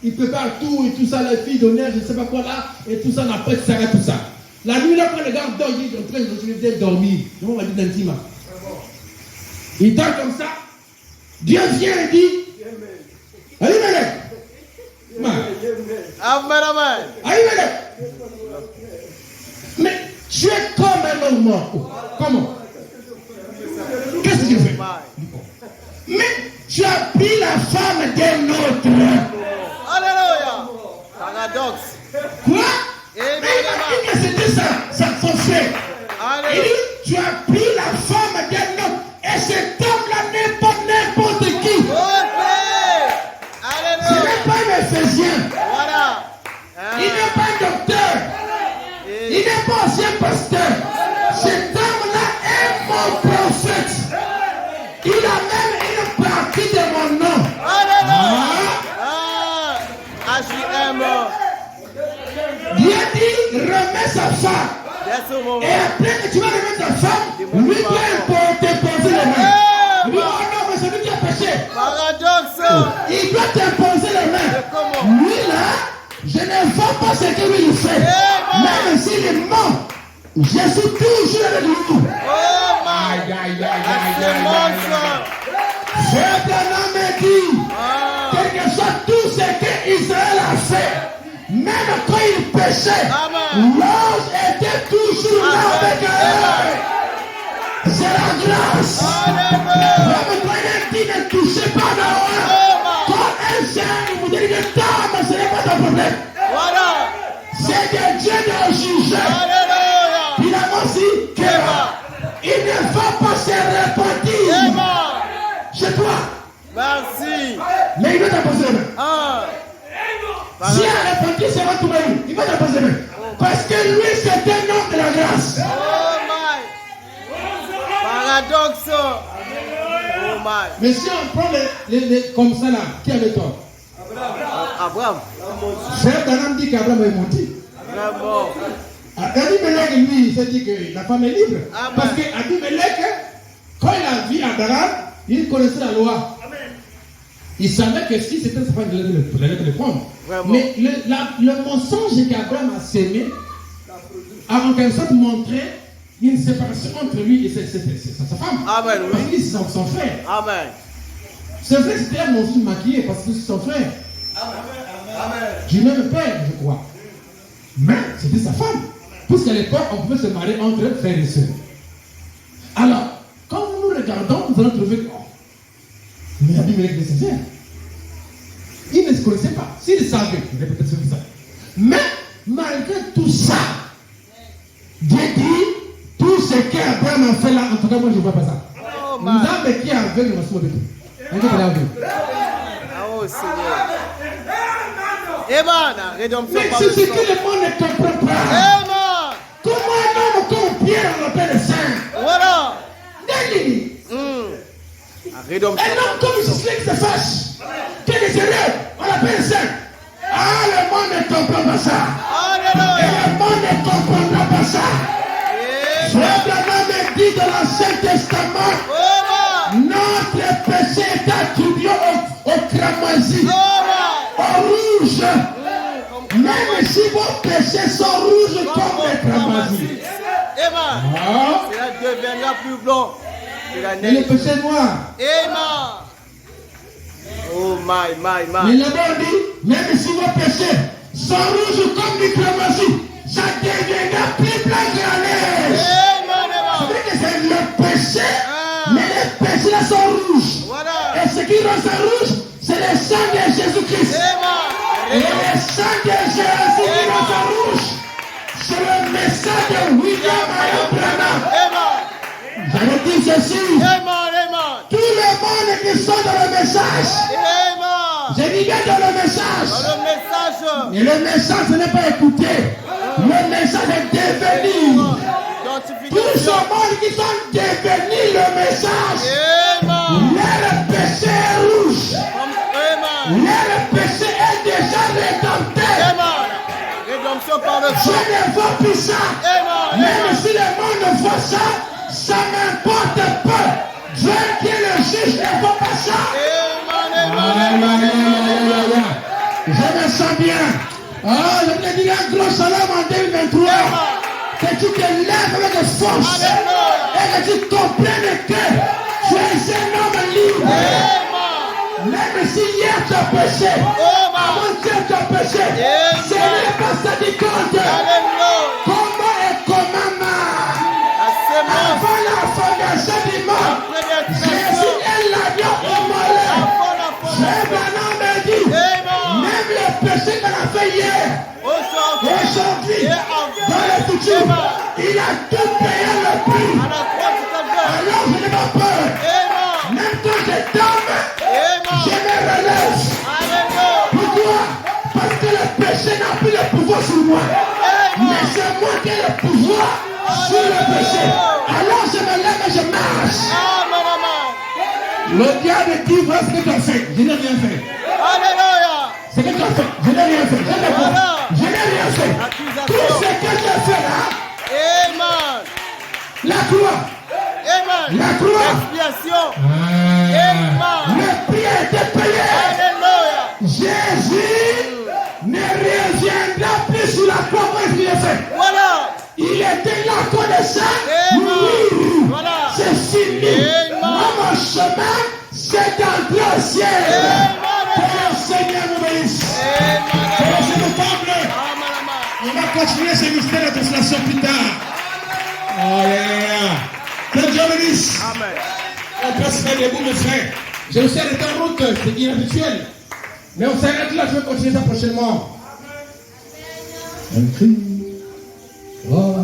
D: Il prépare tout et tout ça, les filles d'honneur, je ne sais pas quoi là, et tout ça, on après ça, tout ça. La nuit là, quand le gars dort, il est en train de dormir. Comment on va dire d'intime? Il dort comme ça. Dieu vient et dit, allez,
B: Amen, amen.
D: mais tu es comme un homme mort. Comment? Qu'est-ce que tu fais? Mais tu as pris la femme d'un autre.
B: Alléluia. Paradoxe.
D: Quoi?
B: Amen,
D: Mais il a dit que c'était ça, son frère. Il
B: Alléluia.
D: dit, tu as pris la femme d'un homme. Et cet homme-là n'est pas n'importe qui.
B: Ok.
D: Ce
B: Alléluia.
D: n'est pas un Ephésien.
B: Voilà.
D: Il n'est pas un docteur. Il n'est pas aussi un pasteur. Cet homme-là est mon prophète. Il a même une partie de mon nom.
B: Alléluia.
D: Ah.
B: H.I.M.
D: Dieu dit, remets sa femme.
B: Yes, au moment.
D: Et après que tu vas remettre sa femme, lui doit t'imposer les mains. Il dit, oh non, mais c'est lui qui a péché.
B: Paradoxe.
D: Il doit t'imposer les mains. Lui là, je ne vois pas ce que lui il fait. Même s'il est mort, je suis toujours avec lui.
B: Oh my. C'est bon ça.
D: Frère Branham me dit,
B: Ah.
D: quel que soit tout ce que Israël a fait, même quand il péchait,
B: Amen.
D: l'ange était toujours là avec eux. C'est la grâce.
B: Alléluia.
D: Même quand il dit ne touchez pas d'Aaron, quand un jeune vous dit de tombe, ce n'est pas ton problème.
B: Voilà.
D: C'est que Dieu de juger.
B: Alléluia.
D: Il a aussi que il ne va pas se repentir
B: Amen.
D: chez toi.
B: Merci.
D: Mais il va t'imposer les mains.
B: Ah.
D: Si elle repenti, c'est va tout même. Il va t'imposer les mains. Parce que lui, c'est un homme de la grâce.
B: Oh my. Paradoxe. Oh my.
D: Mais si on prend les comme ça là, qui avait tort?
B: Abraham.
D: Frère Branham dit qu'Abraham est menti.
B: Vraiment.
D: Abimelech, lui, il s'est dit que la femme est libre.
B: Amen.
D: Parce qu'Abimelech, quand il a vu Abraham, il connaissait la loi. Il savait que si c'était sa femme, il allait le prendre.
B: Vraiment.
D: Mais le mensonge qu'Abraham a sémé a en quelque sorte montré une séparation entre lui et sa femme.
B: Amen, oui.
D: Parce qu'il c'est son frère.
B: Amen.
D: C'est vrai que c'était un mensonge maquillé parce que c'est son frère.
B: Amen.
D: Du même père, je crois. Mais c'était sa femme. Puisqu'à l'époque, on pouvait se marier entre frères et sœurs. Alors, quand nous nous regardons, nous allons trouver que, oh, mais Abimelech ne sait rien. Il ne se connaissait pas. S'il savait, il aurait peut-être fait ça. Mais, malgré tout ça, Dieu dit, tout ce qu'Abraham a fait là, en tout cas, moi je ne vois pas ça.
B: Oh
D: Nous
B: my.
D: avons qui est aveugle, nous sommes avec lui.
B: Ah oh Seigneur. Amen. Rédemption
D: Mais
B: par
D: c'est
B: le
D: ce que
B: sang.
D: le monde ne comprend pas.
B: Amen.
D: Comment un homme comme Pierre, on l'appelle saint?
B: Voilà.
D: Délire.
B: La rédemption
D: Un homme comme Gisèle qui se fâche, qui est désireux, on l'appelle saint. Ah, le monde ne comprend pas ça. Et
B: Alléluia.
D: le monde ne comprendra pas ça. Frère Branham dit dans l'Ancien Testament,
B: Amen.
D: notre péché est attribué au cramoisi,
B: Amen.
D: au rouge. Même si vos péchés sont rouges comme les cramoisis.
B: Amen.
D: Ah,
B: Cela deviendra plus blanc que la
D: et le
B: neige.
D: péché noir.
B: Amen. Oh my.
D: Mais là-bas on dit, même si vos péchés sont rouges comme les cramoisis, ça deviendra plus blanc que la neige.
B: Amen.
D: C'est que c'est le péché,
B: Ah.
D: mais les péchés là sont rouges.
B: Voilà.
D: Et ce qui rend ça rouge, c'est le sang de Jésus-Christ. Et
B: Amen.
D: le sang de Jésus qui rend ça rouge, c'est le message de William Branham.
B: Amen.
D: J'avais dit ceci,
B: Amen.
D: tout le monde qui sont dans le message,
B: Amen.
D: je dis bien dans le message.
B: Dans le message.
D: Et le message, ce n'est pas écouter. Le message est devenir. Tous ce monde qui sont devenus le message,
B: Amen.
D: leur péché est rouge.
B: Amen.
D: Leur péché est déjà rédempté.
B: Amen. Rédemption par le
D: Je
B: sang.
D: ne vois plus ça.
B: Amen.
D: Même si le monde voit ça, ça m'importe pas. Dieu qui est le juge ne voit pas ça.
B: Amen.
D: Je me sens bien. Ah, je te dis un gros salam en 2023. Que tu te lèves avec force. Et que tu comprennes que tu es un homme libre. Même si hier tu as péché, avant-hier tu as péché, ce n'est pas ça qui compte.
B: Alléluia.
D: Comment et comment
B: La semence.
D: avant la fondation du monde, Jésus est l'agneau immolé. Frère Branham me dit, même le péché qu'on a fait hier, aujourd'hui, dans le futur, il a tout payé le prix. Alors je n'ai pas peur. Même quand je tombe, je me relève. Pourquoi? Parce que le péché n'a plus le pouvoir sur moi. Mais c'est moi qui ai le pouvoir sur le péché. Alors je me lève et je marche. Le diable dit, voilà ce que tu as fait. Je n'ai rien fait. Ce que tu as fait, je n'ai rien fait. Je n'ai rien fait. Tout ce que j'ai fait là, la croix. La croix.
B: Expiation.
D: Le prix a été payé. Jésus ne reviendra plus sur la croix comme il a fait.
B: Voilà.
D: Il était là connaissant.
B: Amen. Voilà.
D: C'est fini.
B: Amen.
D: Moi, mon chemin, c'est d'entrer au ciel. Que le Seigneur nous bénisse. C'est le temple. On va continuer ce mystère de consolation plus tard. Alléluia. Que Dieu bénisse.
B: Amen.
D: On peut se mettre debout, mes frères. Je me suis arrêté en route, c'est inhabituel. Mais on s'arrête là, je vais continuer ça prochainement. Un cri. Oh,